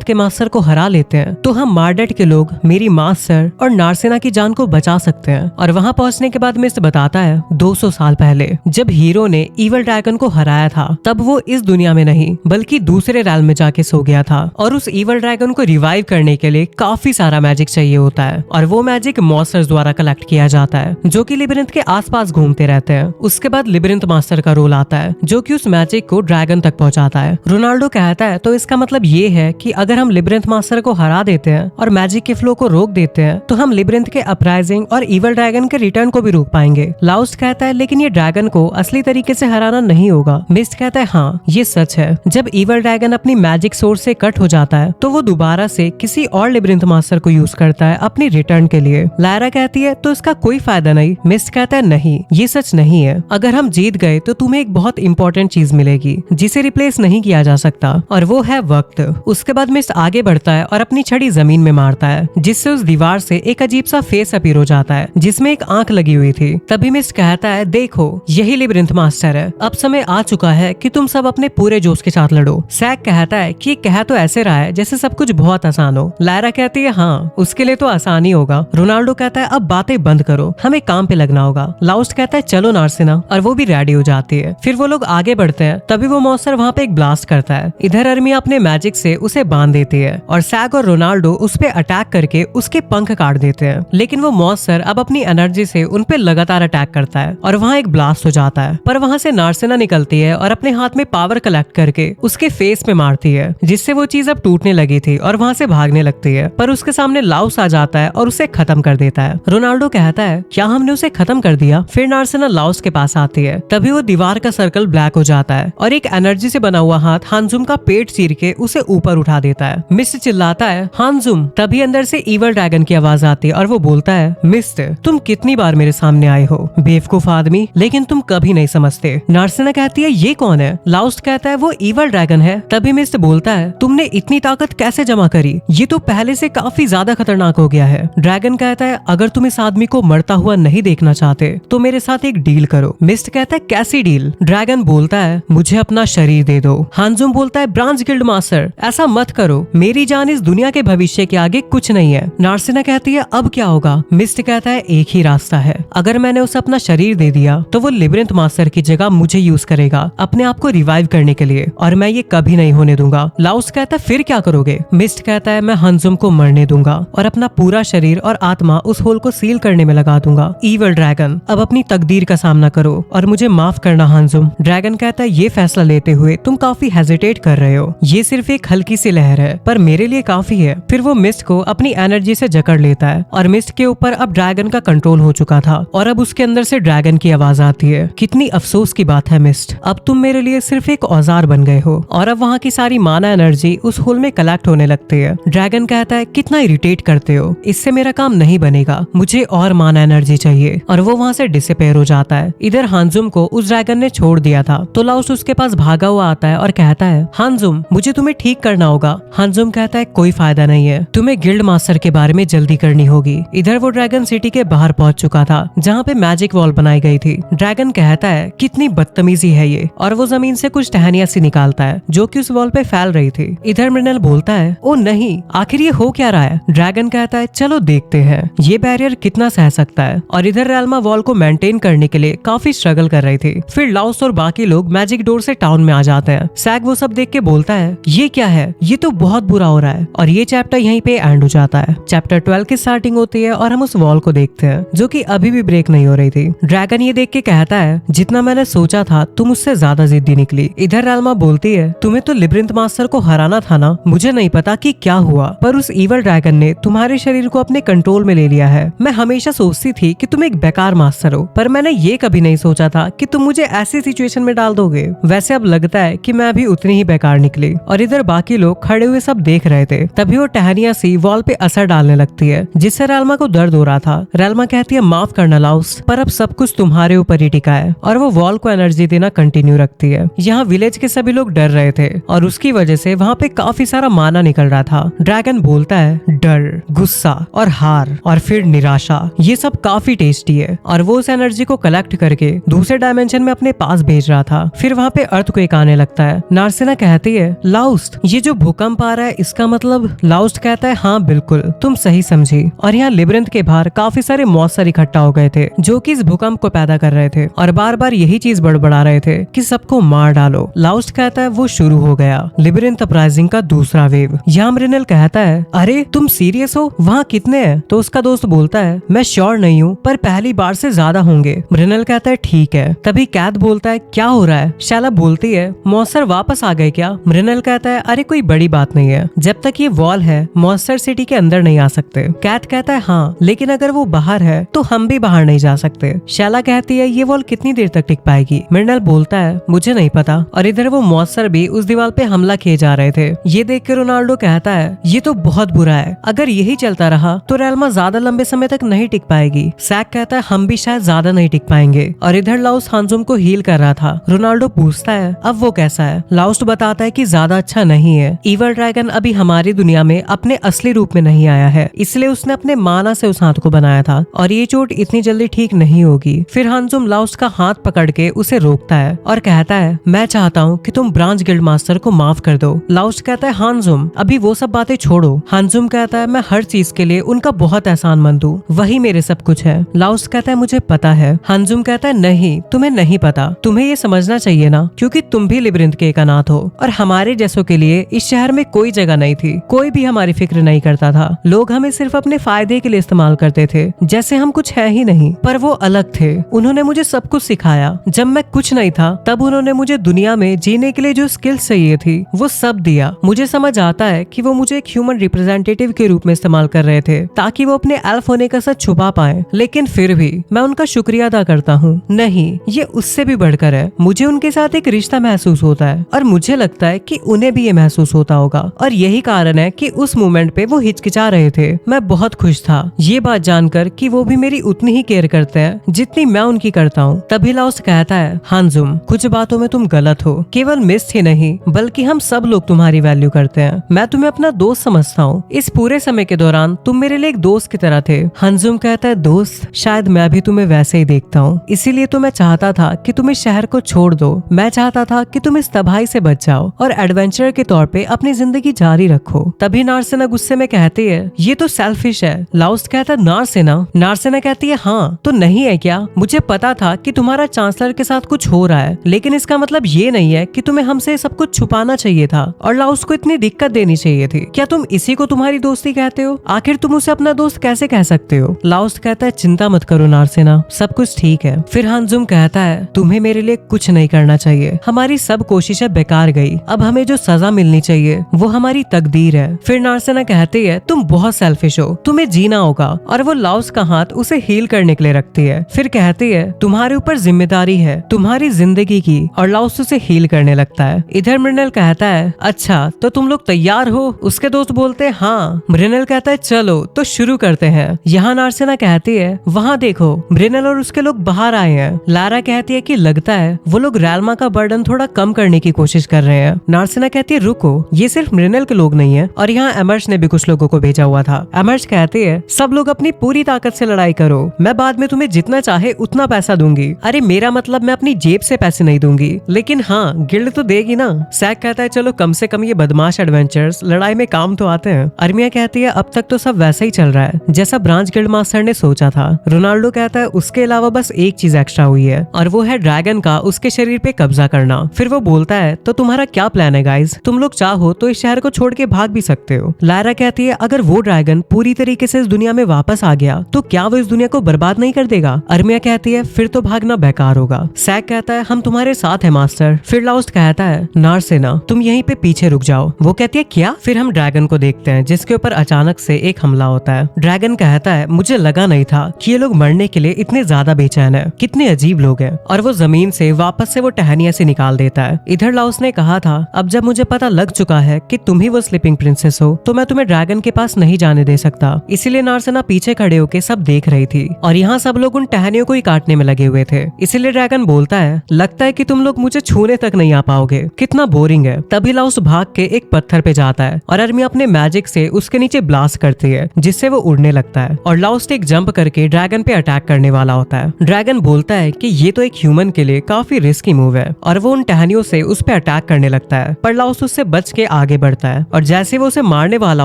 के मास्टर को हरा लेते हैं तो हम मार्डेट के लोग, मेरी मास्टर और नार्सिना की जान को बचा सकते हैं। और वहाँ पहुँचने के बाद मिस्ट बताता है 200 साल पहले जब हीरो ने ईवल ड्रैगन को हराया था, तब वो इस दुनिया में नहीं बल्कि दूसरे रैल्म में जाके सो गया था। और उस ईवल ड्रैगन को रिवाइव करने के लिए काफी सारा मैजिक चाहिए होता है, और वो मैजिक मॉन्स्टर्स द्वारा कलेक्ट किया जाता है जो कि लिब्रिंथ के आसपास घूमते रहते हैं। उसके बाद लिब्रिंथ मास्टर का रोल आता है जो कि उस मैजिक को ड्रैगन तक पहुंचाता है। रोनाल्डो कहता है, तो इसका मतलब ये है कि अगर हम लिब्रिंथ मास्टर को हरा देते हैं और मैजिक के फ्लो को रोक देते हैं तो हम लिब्रिंथ के अपराइजिंग और ईवल ड्रैगन के रिटर्न को भी रोक पाएंगे। लाउस्ट कहता है, लेकिन ये ड्रैगन को असली तरीके से हराना नहीं होगा। मिस्ट कहता है, हाँ ये सच है। जब ईवल ड्रैगन अपनी मैजिक सोर्स से कट हो जाता है तो वो दोबारा से किसी और लिब्रिंथ मास्टर को यूज करता है अपनी रिटर्न के लिए। लायरा कहती है, तो इसका कोई फायदा नहीं। मिस्ट कहता है, नहीं ये सच नहीं है। अगर हम जीत गए तो तुम्हें एक बहुत इंपॉर्टेंट चीज मिलेगी जिसे रिप्लेस नहीं किया जा सकता, और वो है वक्त। उसके बाद मिस्ट आगे बढ़ता है और अपनी छड़ी जमीन में मारता है, जिससे उस दीवार से एक अजीब सा फेस अपीयर हो जाता है जिसमें एक आंख लगी हुई थी। तभी मिस्ट कहता है, देखो यही लिब्रिंथ मास्टर है। अब समय आ चुका है कि तुम सब अपने पूरे जोश के साथ लड़ो। सैक कहता है कि कह तो ऐसे रहा है जैसे सब कुछ बहुत आसान हो। लायरा कहती है, हाँ उसके लिए तो आसान ही होगा। रोनाल्डो कहता है, अब बातें बंद करो, हमें काम पे लगना होगा। लाउस्ट कहता है, चलो नार्सिना, और वो भी रेडी हो जाती है। फिर वो लोग आगे बढ़ते हैं। तभी वो मॉन्स्टर वहाँ पे एक ब्लास्ट करता है। इधर अर्मिया अपने मैजिक से उसे बांध देती है और सैक और रोनाल्डो उस पे अटैक करके उसके पंख काट देते हैं। लेकिन वो मॉन्स्टर अब अपनी एनर्जी से उन पे लगातार अटैक करता है और वहाँ एक ब्लास्ट हो जाता है। पर वहाँ से नार्सिना निकलती है और अपने हाथ में पावर कलेक्ट करके उसके फेस पे मारती है, जिससे वो चीज अब टूटने लगी थी और वहाँ से भागने लगती है। पर उसके सामने लाउस आ जाता है और उसे खत्म कर देता है। रोनाल्डो कहता है, क्या हमने उसे खत्म कर दिया? फिर नार्सिना लाउस के पास आती है। तभी वो दीवार का सर्कल ब्लैक हो जाता है और एक एनर्जी से बना हुआ हाथ हानजुम का पेट चीर के उसे ऊपर उठा देता है। मिस्ट चिल्लाता है, हानजुम। तभी अंदर से ईवल ड्रैगन की आवाज आती है और वो बोलता है, मिस्ट तुम कितनी बार मेरे सामने आए हो बेवकूफ आदमी, लेकिन तुम कभी नहीं समझते। नार्सिना कहती है, ये कौन है? लाउस्ट कहता है, वो ईवल ड्रैगन है। तभी मिस्ट बोलता है, तुमने इतनी ताकत कैसे जमा करी? ये तो पहले से काफी ज्यादा खतरनाक हो गया है। ड्रैगन कहता है, अगर तुम इस आदमी को मरता हुआ नहीं देखना चाहते तो मेरे साथ एक डील करो। मिस्ट कहता है, कैसी डील? ड्रैगन बोलता है, मुझे अपना शरीर दे दो। हानजुम बोलता है, ब्रांच गिल्ड मास्टर ऐसा मत करो, मेरी जान इस दुनिया के भविष्य के आगे कुछ नहीं है। नार्सिना कहती है, अब क्या होगा? मिस्ट कहता है, एक ही रास्ता है, अगर मैंने उसे अपना शरीर दे दिया तो वो लिब्रिंथ मास्टर की जगह मुझे यूज करेगा अपने आप को रिवाइव करने के लिए, और मैं ये कभी नहीं होने दूंगा। लाउस कहता है, फिर क्या करोगे? मिस्ट कहता है, मैं हानजुम को मरने दूंगा और अपना पूरा शरीर और आत्मा उस होल को सील करने में लगा दूंगा। ईवल ड्रैगन, अब अपनी तकदीर का सामना करो और मुझे माफ करना हानजुम। ड्रैगन कहता है, ये फैसला लेते हुए तुम काफी हेजिटेट कर रहे हो, ये सिर्फ एक हल्की सी लहर है पर मेरे लिए काफी है। फिर वो मिस्ट को अपनी एनर्जी से जकड़ लेता है और मिस्ट के ऊपर अब ड्रैगन का कंट्रोल हो चुका था और अब उसके अंदर से ड्रैगन की आवाज आती है, कितनी अफसोस की बात है मिस्ट, अब तुम मेरे लिए सिर्फ एक औजार बन गए हो। और अब वहाँ की सारी माना एनर्जी उस होल में कलेक्ट होने लगती है। ड्रैगन कहता है, कितना इरिटेट करते हो, इससे मेरा काम नहीं बनेगा, मुझे और माना एनर्जी चाहिए, और वो वहाँ से डिसअपीयर हो जाता है। इधर हानजुम को उस ड्रैगन ने छोड़ दिया था तो लाउस उसके पास भागा हुआ आता है और कहता है, हानजुम मुझे तुम्हें ठीक करना होगा। हानजुम कहता है, कोई फायदा नहीं है, तुम्हें गिल्ड मास्टर के बारे में जल्दी करनी होगी। इधर वो ड्रैगन सिटी के बाहर पहुंच चुका था जहाँ पे मैजिक वॉल बनाई गई थी। ड्रैगन कहता है, कितनी बदतमीजी है ये, और वो जमीन से कुछ टहनियां सी निकालता है जो कि उस वॉल पे फैल रही थी। इधर मृणाल बोलता है, ओ नहीं, आखिर ये हो क्या रहा है? ड्रैगन कहता है, चलो देखते हैं ये बैरियर कितना सह सकता है। और इधर रैल्मा वॉल को मेंटेन करने के लिए काफी स्ट्रगल कर रही थी। फिर लाउस और बाकी लोग मैजिक डोर से टाउन में आ जाते हैं। सैक वो सब देख के बोलता है, ये क्या है, ये तो बहुत बुरा हो रहा है। और ये चैप्टर यहीं पे एंड हो जाता है। चैप्टर 12 की स्टार्टिंग होती है और हम उस वॉल को देखते हैं जो कि अभी भी ब्रेक नहीं हो रही थी। ड्रैगन ये देख के कहता है, जितना मैंने सोचा था तुम उससे ज्यादा जिद्दी निकली। इधर रैल्मा बोलती है, तुम्हें तो लिब्रिंथ मास्टर को हराना था ना, मुझे नहीं पता कि क्या हुआ, पर उस ईवल ड्रैगन ने तुम्हारे शरीर को अपने कंट्रोल में ले लिया है। मैं हमेशा सोचती थी कि तुम एक बेकार मास्टर हो, पर मैंने ये कभी नहीं सोचा था कि तुम मुझे ऐसी सिचुएशन में डाल दोगे। वैसे अब लगता है कि मैं भी उतनी ही बेकार निकली। और इधर बाकी लोग खड़े हुए सब देख रहे थे। तभी वो टहनियां सी वॉल पे असर डालने लगती है जिससे रैल्मा को दर्द हो रहा था। रैल्मा कहती है, माफ करना लाउस, पर अब सब कुछ तुम्हारे ऊपर ही टिका है। और वो वॉल को एनर्जी देना कंटिन्यू रखती है। यहाँ विलेज के सभी लोग डर रहे थे और उसकी वजह से वहाँ पे काफी सारा माना निकल रहा था। ड्रैगन बोलता है, डर, गुस्सा और हार और फिर निराशा, ये सब काफी टेस्टी PhD है और वो उस एनर्जी को कलेक्ट करके दूसरे डायमेंशन में अपने पास भेज रहा था। फिर वहाँ पे अर्थक्वेक आने लगता है। नार्सिना कहती है, लाउस्ट, ये जो भूकंप आ रहा है इसका मतलब? लाउस्ट कहता है, हाँ बिल्कुल, तुम सही समझी। और यहाँ लिब्रिंथ के बाहर काफी सारे मॉन्स्टर इकट्ठा हो गए थे जो कि इस भूकंप को पैदा कर रहे थे और बार बार यही चीज बड़बड़ा रहे थे कि सबको मार डालो। लाउस्ट कहता है, वो शुरू हो गया लिब्रिंथ अपराइजिंग का दूसरा वेव। यहाँ मृणाल कहता है, अरे तुम सीरियस हो? वहाँ कितने हैं? तो उसका दोस्त बोलता है, मैं श्योर नहीं हूँ पर पहली बार से ज्यादा होंगे। मृणाल कहता है, ठीक है। तभी कैथ बोलता है, क्या हो रहा है? शैला बोलती है, मॉन्स्टर वापस आ गए क्या? मृणाल कहता है, अरे कोई बड़ी बात नहीं है, जब तक ये वॉल है मॉन्स्टर सिटी के अंदर नहीं आ सकते। कैथ कहता है, हाँ लेकिन अगर वो बाहर है तो हम भी बाहर नहीं जा सकते। शैला कहती है, ये वॉल कितनी देर तक टिक पाएगी? मृणाल बोलता है, मुझे नहीं पता। और इधर वो मॉन्स्टर भी उस दीवार पे हमला किए जा रहे थे। ये देख के रोनाल्डो कहता है, ये तो बहुत बुरा है, अगर यही चलता रहा तो रेल्मा ज्यादा लंबे समय तक नहीं टिक पाएगी। सैक कहता है, हम भी शायद ज्यादा नहीं टिक पाएंगे। और इधर लाउस हांजुम को हील कर रहा था। रोनाल्डो पूछता है, अब वो कैसा है? लाउस बताता है कि ज्यादा अच्छा नहीं है। ईवल ड्रैगन अभी हमारी दुनिया में अपने असली रूप में नहीं आया है, इसलिए उसने अपने माना से उस हाथ को बनाया था और ये चोट इतनी जल्दी ठीक नहीं होगी। फिर हांजुम लाउस का हाथ पकड़ के उसे रोकता है और कहता है, मैं चाहता हूँ कि तुम ब्रांच गिल्ड मास्टर को माफ कर दो। लाउस कहता है, हांजुम अभी वो सब बातें छोड़ो। हांजुम कहता है, मैं हर चीज के लिए उनका बहुत एहसानमंद हूँ, वही मेरे सब कुछ है। लाउस कहता है, मुझे पता है। हांजुम कहता है, नहीं तुम्हें नहीं पता, तुम्हें ये समझना चाहिए ना, क्योंकि तुम भी लिब्रिंथ के एक अनाथ हो और हमारे जैसों के लिए इस शहर में कोई जगह नहीं थी। कोई भी हमारी फिक्र नहीं करता था, लोग हमें सिर्फ अपने फायदे के लिए इस्तेमाल करते थे, जैसे हम कुछ है ही नहीं। पर वो अलग थे, उन्होंने मुझे सब कुछ सिखाया। जब मैं कुछ नहीं था तब उन्होंने मुझे दुनिया में जीने के लिए जो स्किल्स चाहिए थी वो सब दिया। मुझे समझ आता है कि वो मुझे एक ह्यूमन रिप्रेजेंटेटिव के रूप में इस्तेमाल कर रहे थे ताकि वो अपने एल्फ होने का सच छुपा पाए, लेकिन फिर भी मैं उनका शुक्रिया अदा करता हूँ। नहीं, ये उससे भी बढ़कर है, मुझे उनके साथ एक रिश्ता महसूस होता है और मुझे लगता है कि उन्हें भी ये महसूस होता होगा और यही कारण है कि उस मोमेंट पे वो हिचकिचा रहे थे। मैं बहुत खुश था ये बात जानकर कि वो भी मेरी उतनी ही केयर करते हैं जितनी मैं उनकी करता हूँ। तभी लाउस कहता है, हांजुम कुछ बातों में तुम गलत हो, केवल मिस्ट ही नहीं बल्कि हम सब लोग तुम्हारी वैल्यू करते हैं। मैं तुम्हें अपना दोस्त समझता हूँ, इस पूरे समय के दौरान तुम मेरे लिए एक दोस्त की तरह थे। हांजुम कहता है, दोस्त, शायद मैं भी तुम्हें वैसे ही देखता हूँ, इसीलिए तो मैं चाहता था कि तुम इस शहर को छोड़ दो। मैं चाहता था कि तुम इस तबाही से बच जाओ और एडवेंचर के तौर पे अपनी जिंदगी जारी रखो। तभी नार्सिना गुस्से में कहती है, ये तो सेल्फिश है। लाउस कहता है, नार्सिना? नार्सिना कहती है, हाँ तो नहीं है क्या? मुझे पता था कि तुम्हारा चांसलर के साथ कुछ हो रहा है, लेकिन इसका मतलब ये नहीं है कि तुम्हें हमसे सब कुछ छुपाना चाहिए था और लाउस को इतनी दिक्कत देनी चाहिए थी। क्या तुम इसी को तुम्हारी दोस्ती कहते हो? आखिर तुम उसे अपना दोस्त कैसे कह सकते हो? लाउस कहता है, चिंता मत करो नार्सिना, सब कुछ ठीक है। फिर हांजुम कहता है, तुम्हें मेरे लिए कुछ नहीं करना चाहिए, हमारी सब कोशिशें बेकार गई, अब हमें जो सजा मिलनी चाहिए वो हमारी तकदीर है। फिर नार्सिना कहती है, तुम बहुत सेल्फिश हो, तुम्हें जीना होगा। और वो लाउस का हाथ उसे हील करने के लिए रखती है। फिर कहती है, तुम्हारे ऊपर जिम्मेदारी है तुम्हारी जिंदगी की। और लाउस उसे हील करने लगता है। इधर मृणाल कहता है, अच्छा तो तुम लोग तैयार हो? उसके दोस्त बोलते हैं, हाँ। मृणाल कहता है, चलो तो शुरू करते हैं। यहाँ नार्सिना कहती है, वहाँ देखो मृणाल और उसके लोग बाहर आए हैं। लारा कहती है कि लगता है वो लोग रेल्मा का बर्डन थोड़ा कम करने की कोशिश कर रहे हैं। नार्सिना कहती है, रुको, ये सिर्फ मृणाल के लोग नहीं है और यहाँ एमर्श ने भी कुछ लोगों को भेजा हुआ था। एमर्श कहती है, सब लोग अपनी पूरी ताकत से लड़ाई करो, मैं बाद में तुम्हें जितना चाहे उतना पैसा दूंगी। अरे मेरा मतलब मैं अपनी जेब से पैसे नहीं दूंगी, लेकिन हाँ गिल्ड तो देगी ना। सैक कहता है, चलो कम से कम ये बदमाश एडवेंचर्स लड़ाई में काम तो आते हैं। अर्मिया कहती है, अब तक तो सब वैसा ही चल रहा है जैसा ब्रांच गिल्ड मास्टर ने सोचा था। रोनाल्डो कहता है, उसके अलावा बस एक चीज एक्स्ट्रा हुई है और वो है ड्रैगन का उसके शरीर पे कब्जा करना। फिर वो बोलता है, तो तुम्हारा क्या प्लान है गाइज? तुम लोग चाहो तो इस शहर को छोड़ के भाग भी सकते हो। लायरा कहती है, अगर वो ड्रैगन पूरी तरीके से इस दुनिया में वापस आ गया तो क्या वो इस दुनिया को बर्बाद नहीं कर देगा? अर्मिया कहती है, फिर तो भागना बेकार होगा। सैक कहता है, हम तुम्हारे साथ है मास्टर। फिर लाउस्ट कहता है, नार्सिना तुम यहीं पे पीछे रुक जाओ। वो कहती है, क्या? फिर हम ड्रैगन को देखते हैं जिसके ऊपर अचानक से एक हमला होता है। ड्रैगन कहता है, मुझे लगा नहीं था कि ये लोग मरने के लिए इतने ज्यादा बेचैन है, कितने अजीब लोग हैं। और वो जमीन से वापस से वो टहनिया से निकाल देता है। इधर लाउस ने कहा था, अब जब मुझे पता लग चुका है कि तुम ही वो स्लीपिंग प्रिंसेस हो तो मैं तुम्हें ड्रैगन के पास नहीं जाने दे सकता। इसीलिए नार्सिना पीछे खड़े होके सब देख रही थी और यहाँ सब लोग उन टहनियों को ही काटने में लगे हुए थे। इसीलिए ड्रैगन बोलता है, लगता है कि तुम लोग मुझे छूने तक नहीं आ पाओगे, कितना बोरिंग है। तभी लाउस भाग के एक पत्थर पे जाता है और अर्मिया अपने मैजिक से उसके नीचे ब्लास्ट करती है जिससे वो उड़ने लगता है और लाउस एक जंप करके ड्रैगन ड्रैगन पे अटैक करने वाला होता है। ड्रैगन बोलता है कि ये तो एक ह्यूमन के लिए काफी रिस्की मूव है और वो उन टहनियों से उस पे अटैक करने लगता है, पर लाउस उससे बच के आगे बढ़ता है और जैसे वो उसे मारने वाला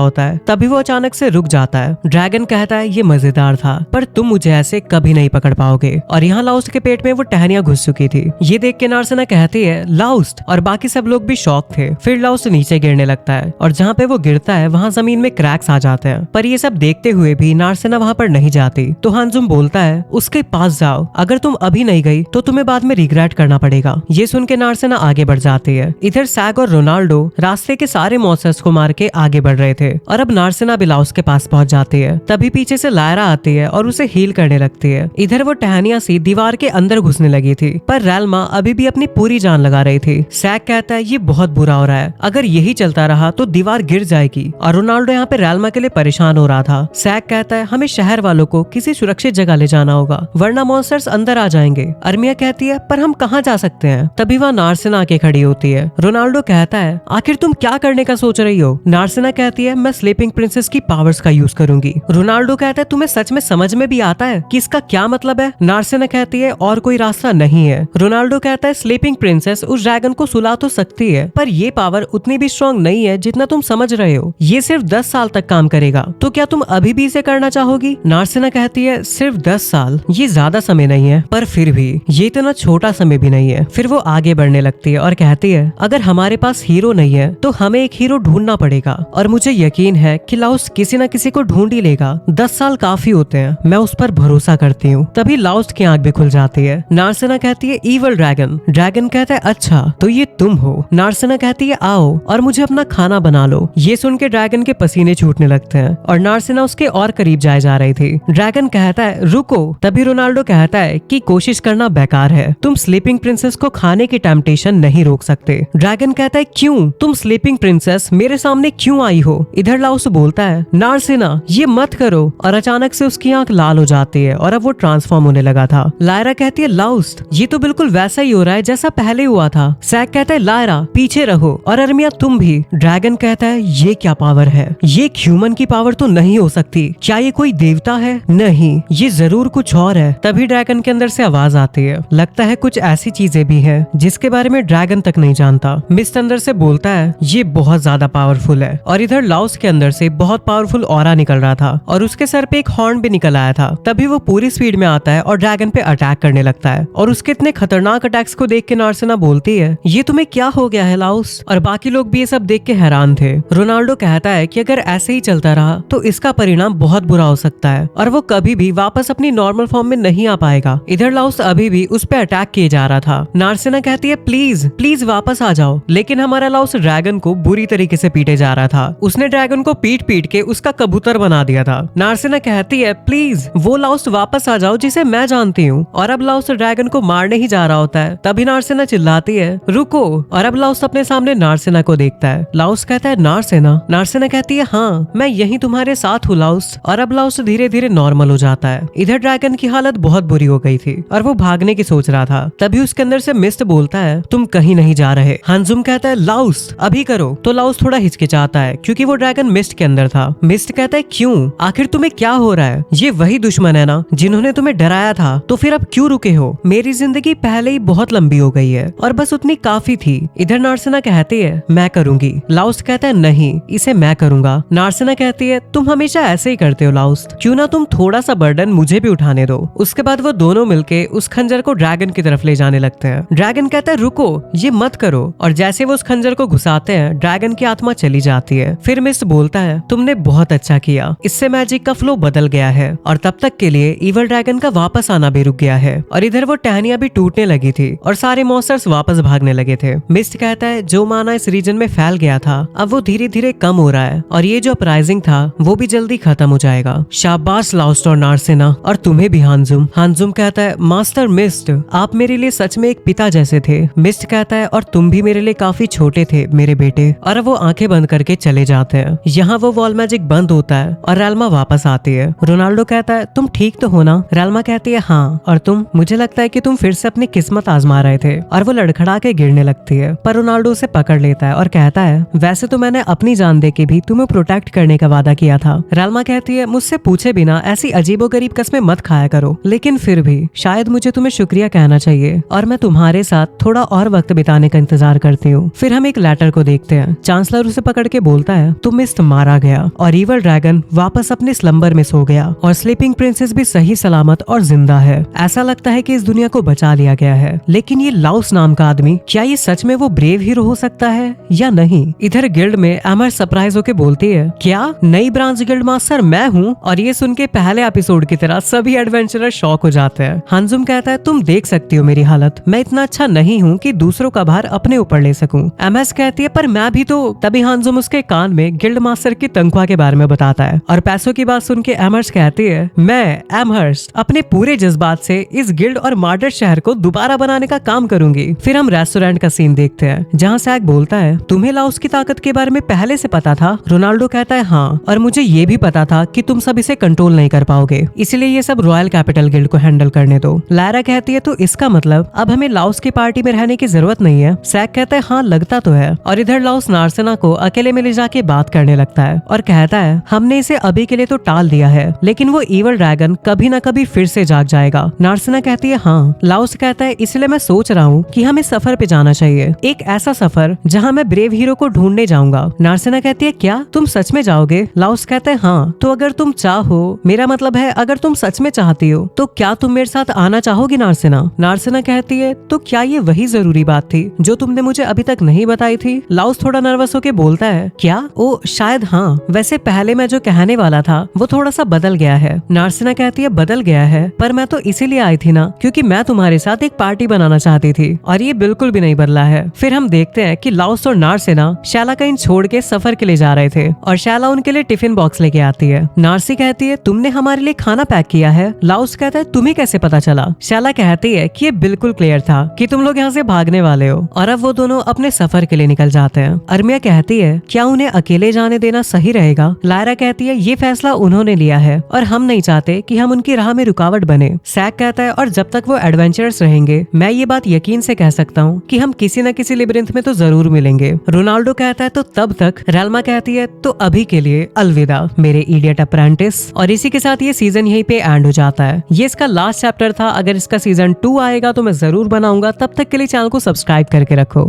होता है तभी वो अचानक से रुक जाता है। ड्रैगन कहता है ये मजेदार था, पर तुम मुझे ऐसे कभी नहीं पकड़ पाओगे। और यहाँ लाउस के पेट में वो टहनियां घुस चुकी थी। ये देख के नार्सिना कहती है लाउस, और बाकी सब लोग भी शॉक थे। फिर लाउस नीचे गिरने लगता है और जहाँ पे वो गिरता है वहाँ जमीन में क्रैक्स आ जाते हैं, पर ये सब देखते हुए भी नार्सिना वहाँ पर नहीं जाती। तो हानजुम बोलता है उसके पास जाओ, अगर तुम अभी नहीं गई तो तुम्हें बाद में रिग्रेट करना पड़ेगा। ये सुन के नार्सिना आगे बढ़ जाती है। इधर सैग और रोनाल्डो रास्ते के सारे मॉन्स्टर्स को मार के आगे बढ़ रहे थे और अब नार्सिना भी लाउस के पास पहुंच जाती है। तभी पीछे से लायरा आती है और उसे हील करने लगती है। इधर वो टहनियां सी दीवार के अंदर घुसने लगी थी, पर रेल्मा अभी भी अपनी पूरी जान लगा रही थी। सैग कहता है ये बहुत बुरा हो रहा है, अगर यही चलता रहा तो दीवार गिर जाएगी। और रोनाल्डो यहाँ पे रेल्मा के लिए परेशान हो रहा था। सैग कहता है हमें शहर वालों को किसी सुरक्षित जगह ले जाना होगा, वरना मॉन्स्टर्स अंदर आ जाएंगे। अर्मिया कहती है पर हम कहाँ जा सकते हैं? तभी वहाँ नार्सिना आके खड़ी होती है। रोनाल्डो कहता है आखिर तुम क्या करने का सोच रही हो? नार्सिना कहती है मैं स्लीपिंग प्रिंसेस की पावर्स का यूज करूंगी। रोनाल्डो कहता है तुम्हें सच में समझ में भी आता है कि इसका क्या मतलब है? नार्सिना कहती है और कोई रास्ता नहीं है। रोनाल्डो कहता है स्लीपिंग प्रिंसेस उस ड्रैगन को सुला तो सकती है, पर ये पावर उतनी भी स्ट्रॉन्ग नहीं है जितना तुम समझ रहे हो। ये सिर्फ 10 साल तक काम करेगा, तो क्या तुम अभी भी इसे करना चाहोगी? नार्सिना कहती है सिर्फ 10 साल, ये ज्यादा समय नहीं है, पर फिर भी ये इतना छोटा समय भी नहीं है। फिर वो आगे बढ़ने लगती है और कहती है अगर हमारे पास हीरो नहीं है तो हमें एक हीरो ढूंढना पड़ेगा, और मुझे यकीन है कि लाउस किसी न किसी को ढूंढ ही लेगा। 10 साल काफी होते हैं, मैं उस पर भरोसा करती हूँ। तभी लाउस की आंख भी खुल जाती है। नार्सिना कहती है ईवल ड्रैगन। ड्रैगन कहता है अच्छा तो ये तुम हो। नार्सिना कहती है आओ और मुझे अपना खाना बना लो। ये सुन के ड्रैगन के पसीने छूटने लगते हैं और नार्सिना उसके और करीब जाए जा रही थी। ड्रैगन कहता है रुको। तभी रोनाल्डो कहता है कि कोशिश करना बेकार है, तुम स्लीपिंग प्रिंसेस को खाने की टेम्पटेशन नहीं रोक सकते। ड्रैगन कहता है क्यों? तुम स्लीपिंग प्रिंसेस मेरे सामने क्यों आई हो? इधर लाउस बोलता है नार्सिना ये मत करो, और अचानक से उसकी आंख लाल हो जाती है और अब वो ट्रांसफॉर्म होने लगा था। लायरा कहती है लाउस ये तो बिल्कुल वैसा ही हो रहा है जैसा पहले हुआ था। सैग कहता है लायरा पीछे रहो, और अर्मिया तुम भी। ड्रैगन कहता है ये क्या पावर है? ये एक ह्यूमन की पावर तो नहीं हो सकती। क्या ये कोई देवता है? नहीं, ये जरूर कुछ और है। तभी ड्रैगन के अंदर से आवाज आती है, लगता है कुछ ऐसी चीजें भी हैं जिसके बारे में ड्रैगन तक नहीं जानता। मिस्ट अंदर से बोलता है ये बहुत ज्यादा पावरफुल है, और इधर लाउस के अंदर से बहुत पावरफुल ऑरा निकल रहा था और उसके सर पे एक हॉर्न भी निकल आया था। तभी वो पूरी स्पीड में आता है और ड्रैगन पे अटैक करने लगता है, और उसके इतने खतरनाक अटैक्स को देख के नार्सिना बोलती है ये तुम्हें क्या हो गया है लाउस? और बाकी लोग भी ये सब देख के हैरान थे। रोनाल्डो कहता है कि अगर ऐसे ही चलता रहा तो इसका परिणाम बहुत बुरा हो सकता है और वो कभी भी वापस अपनी नॉर्मल फॉर्म में नहीं आ पाएगा। इधर लाउस अभी भी उस पे अटैक किए जा रहा था। नार्सिना कहती है प्लीज प्लीज वापस आ जाओ, लेकिन हमारा लाउस ड्रैगन को बुरी तरीके से पीटे जा रहा था। उसने ड्रैगन को पीट पीट के उसका कबूतर बना दिया था। नार्सिना कहती है प्लीज वो लाउस वापस आ जाओ जिसे मैं जानती हूँ, और अब लाउस ड्रैगन को मारने ही जा रहा होता है। तभी नार्सिना चिल्लाती है रुको, और अब लाउस अपने सामने नार्सिना को देखता है। लाउस कहता है नार्सिना। नार्सिना कहती है हाँ मैं यहीं तुम्हारे साथ हूँ लाउस, और अब लाउस धीरे धीरे नॉर्मल हो जाता है। इधर ड्रैगन की हालत बहुत बुरी हो गई थी और वो भागने की सोच रहा था। तभी उसके अंदर से मिस्ट बोलता है तुम कहीं नहीं जा रहे। हानजुम कहता है लाउस अभी करो। तो लाउस थोड़ा हिचकिचाता है क्योंकि वो ड्रैगन मिस्ट के अंदर था। मिस्ट कहता है क्यों? आखिर तुम्हें क्या हो रहा है? ये वही दुश्मन है ना जिन्होंने तुम्हें डराया था, तो फिर अब क्यों रुके हो? मेरी जिंदगी पहले ही बहुत लंबी हो गई है और बस उतनी काफी थी। इधर नार्सिना कहती है मैं करूंगी। लाउस कहता है नहीं इसे मैं करूंगा। नार्सिना कहती है तुम हमेशा ऐसे ही करते हो लाउस, क्यों ना तुम थोड़ा सा बर्डन मुझे भी उठाने दो। उसके बाद वो दोनों मिलके उस खंजर को ड्रैगन की तरफ ले जाने लगते हैं। ड्रैगन कहता है रुको ये मत करो, और जैसे वो उस खंजर को घुसाते हैं ड्रैगन की आत्मा चली जाती है। फिर मिस्ट बोलता है तुमने बहुत अच्छा किया, इससे मैजिक का फ्लो बदल गया है और तब तक के लिए ईवल ड्रैगन का वापस आना भी रुक गया है। और इधर वो टहनियां भी टूटने लगी थी और सारे मॉन्स्टर्स वापस भागने लगे थे। मिस्ट कहता है जो माना इस रीजन में फैल गया था अब वो धीरे धीरे कम हो रहा है और ये जो अपराइजिंग था वो भी जल्दी खत्म हो जाएगा। शाबाश लाउस और नार्सिना, और तुम्हें भी हानजुम। हानजुम कहता है मास्टर मिस्ट आप मेरे लिए सच में एक पिता जैसे थे। मिस्ट कहता है और तुम भी मेरे लिए काफी छोटे थे मेरे बेटे, और वो आंखें बंद करके चले जाते हैं। यहाँ वो वॉल मैजिक बंद होता है और रेल्मा वापस आती है। रोनाल्डो कहता है तुम ठीक तो हो ना? रेल्मा कहती है हाँ, और तुम? मुझे लगता है कि तुम फिर से अपनी किस्मत आजमा रहे थे, और वो लड़खड़ा के गिरने लगती है, पर रोनाल्डो उसे पकड़ लेता है और कहता है वैसे तो मैंने अपनी जान दे के भी तुम्हें प्रोटेक्ट करने का वादा किया था। रेल्मा कहती है मुझसे पूछे बिना ऐसी अजीबोगरीब गरीब कस्में मत खाया करो, लेकिन फिर भी शायद मुझे तुम्हें शुक्रिया कहना चाहिए और मैं तुम्हारे साथ थोड़ा और वक्त बिताने का इंतजार करती हूँ। फिर हम एक लेटर को देखते हैं। चांसलर उसे पकड़ के बोलता है तुम मिस्ट मारा गया और ईवल ड्रैगन वापस अपने स्लम्बर में सो गया और स्लीपिंग प्रिंसेस भी सही सलामत और जिंदा है। ऐसा लगता है कि इस दुनिया को बचा लिया गया है। लेकिन ये लाउस नाम का आदमी, क्या ये सच में वो ब्रेव हीरो हो सकता है या नहीं? इधर गिल्ड में एमर सरप्राइज होके बोलती है क्या नई ब्रांच गिल्ड मास्टर मैं हूँ? और ये सुन के पहले एपिसोड की तरह सभी एडवेंचरर शॉक हो जाते हैं। हांजुम कहता है तुम देख सकती हो मेरी हालत, मैं इतना अच्छा नहीं हूँ कि दूसरों का भार अपने ऊपर ले सकूं। एमएस कहती है पर मैं भी तो। तभी हांजुम उसके कान में गिल्ड मास्टर की तनख्वाह के बारे में बताता है और पैसों की बात सुन के एमहर्स्ट कहती है मैं एमहर्स्ट अपने पूरे जज्बात से इस गिल्ड और मॉडर्न शहर को दोबारा बनाने का काम करूंगी। फिर हम रेस्टोरेंट का सीन देखते हैं जहाँ सैक बोलता है तुम्हें लाउस की ताकत के बारे में पहले से पता था? रोनाल्डो कहता है हाँ, और मुझे ये भी पता था कि तुम सब इसे कंट्रोल नहीं कर पाओगे, इसलिए ये सब रॉयल कैपिटल गिल्ड को हैंडल करने दो। लायरा कहती है तो इसका मतलब अब हमें लाउस की पार्टी में रहने की जरूरत नहीं है? सैक कहता है हाँ लगता तो है। और इधर लाउस नार्सिना को अकेले में ले जाके बात करने लगता है और कहता है हमने इसे अभी के लिए तो टाल दिया है, लेकिन वो ईवल ड्रैगन कभी ना कभी फिर से जाग जाएगा। नार्सिना कहती है हाँ। लाउस कहता है इसलिए मैं सोच रहा हूँ कि हमें सफर पे जाना चाहिए, एक ऐसा सफर जहाँ मैं ब्रेव हीरो को ढूंढने जाऊंगा। नार्सिना कहती है क्या तुम सच में जाओगे? लाउस कहता है हाँ, तो अगर तुम चाहो, मेरा मतलब है अगर तुम सच में चाहती हो तो क्या तुम मेरे साथ आना चाहोगी नार्सिना? नार्सिना कहती है तो क्या ये वही जरूरी बात थी जो तुमने मुझे अभी तक नहीं बताई थी? लाउस थोड़ा नर्वस होके बोलता है क्या? ओ शायद हाँ, वैसे पहले मैं जो कहने वाला था वो थोड़ा सा बदल गया है। नार्सिना कहती है बदल गया है, पर मैं तो इसीलिए आई थी ना क्योंकि मैं तुम्हारे साथ एक पार्टी बनाना चाहती थी, और ये बिल्कुल भी नहीं बदला है। फिर हम देखते हैं कि लाउस और नार्सिना शैला का इन छोड़ के सफर के लिए जा रहे थे और शैला उनके लिए टिफिन बॉक्स लेके आती है। नार्सी कहती है तुमने हमारे लिए खाना पैक किया है? लाउस कहता है तुम्हें कैसे पता चला? शैला कहती है कि ये बिल्कुल क्लियर था कि तुम लोग यहाँ से भागने वाले हो, और अब वो दोनों अपने सफर के लिए निकल जाते हैं। अर्मिया कहती है क्या उन्हें अकेले जाने देना सही रहेगा? लायरा कहती है ये फैसला उन्होंने लिया है और हम नहीं चाहते कि हम उनकी राह में रुकावट बने। सैक कहता है और जब तक वो एडवेंचरस रहेंगे मैं ये बात यकीन से कह सकता हूँ कि हम किसी न किसी लिब्रिंथ में तो जरूर मिलेंगे। रोनाल्डो कहता है तो तब तक। रेल्मा कहती है तो अभी के लिए अलविदा मेरे इडियट अप्रेंटिस। और इसी के साथ ये सीजन यहीं पे एंड हो जाता है। ये इसका लास्ट चैप्टर था। अगर इसका सीजन 2 आएगा तो मैं जरूर बनाऊंगा। तब तक के लिए चैनल को सब्सक्राइब करके रखो।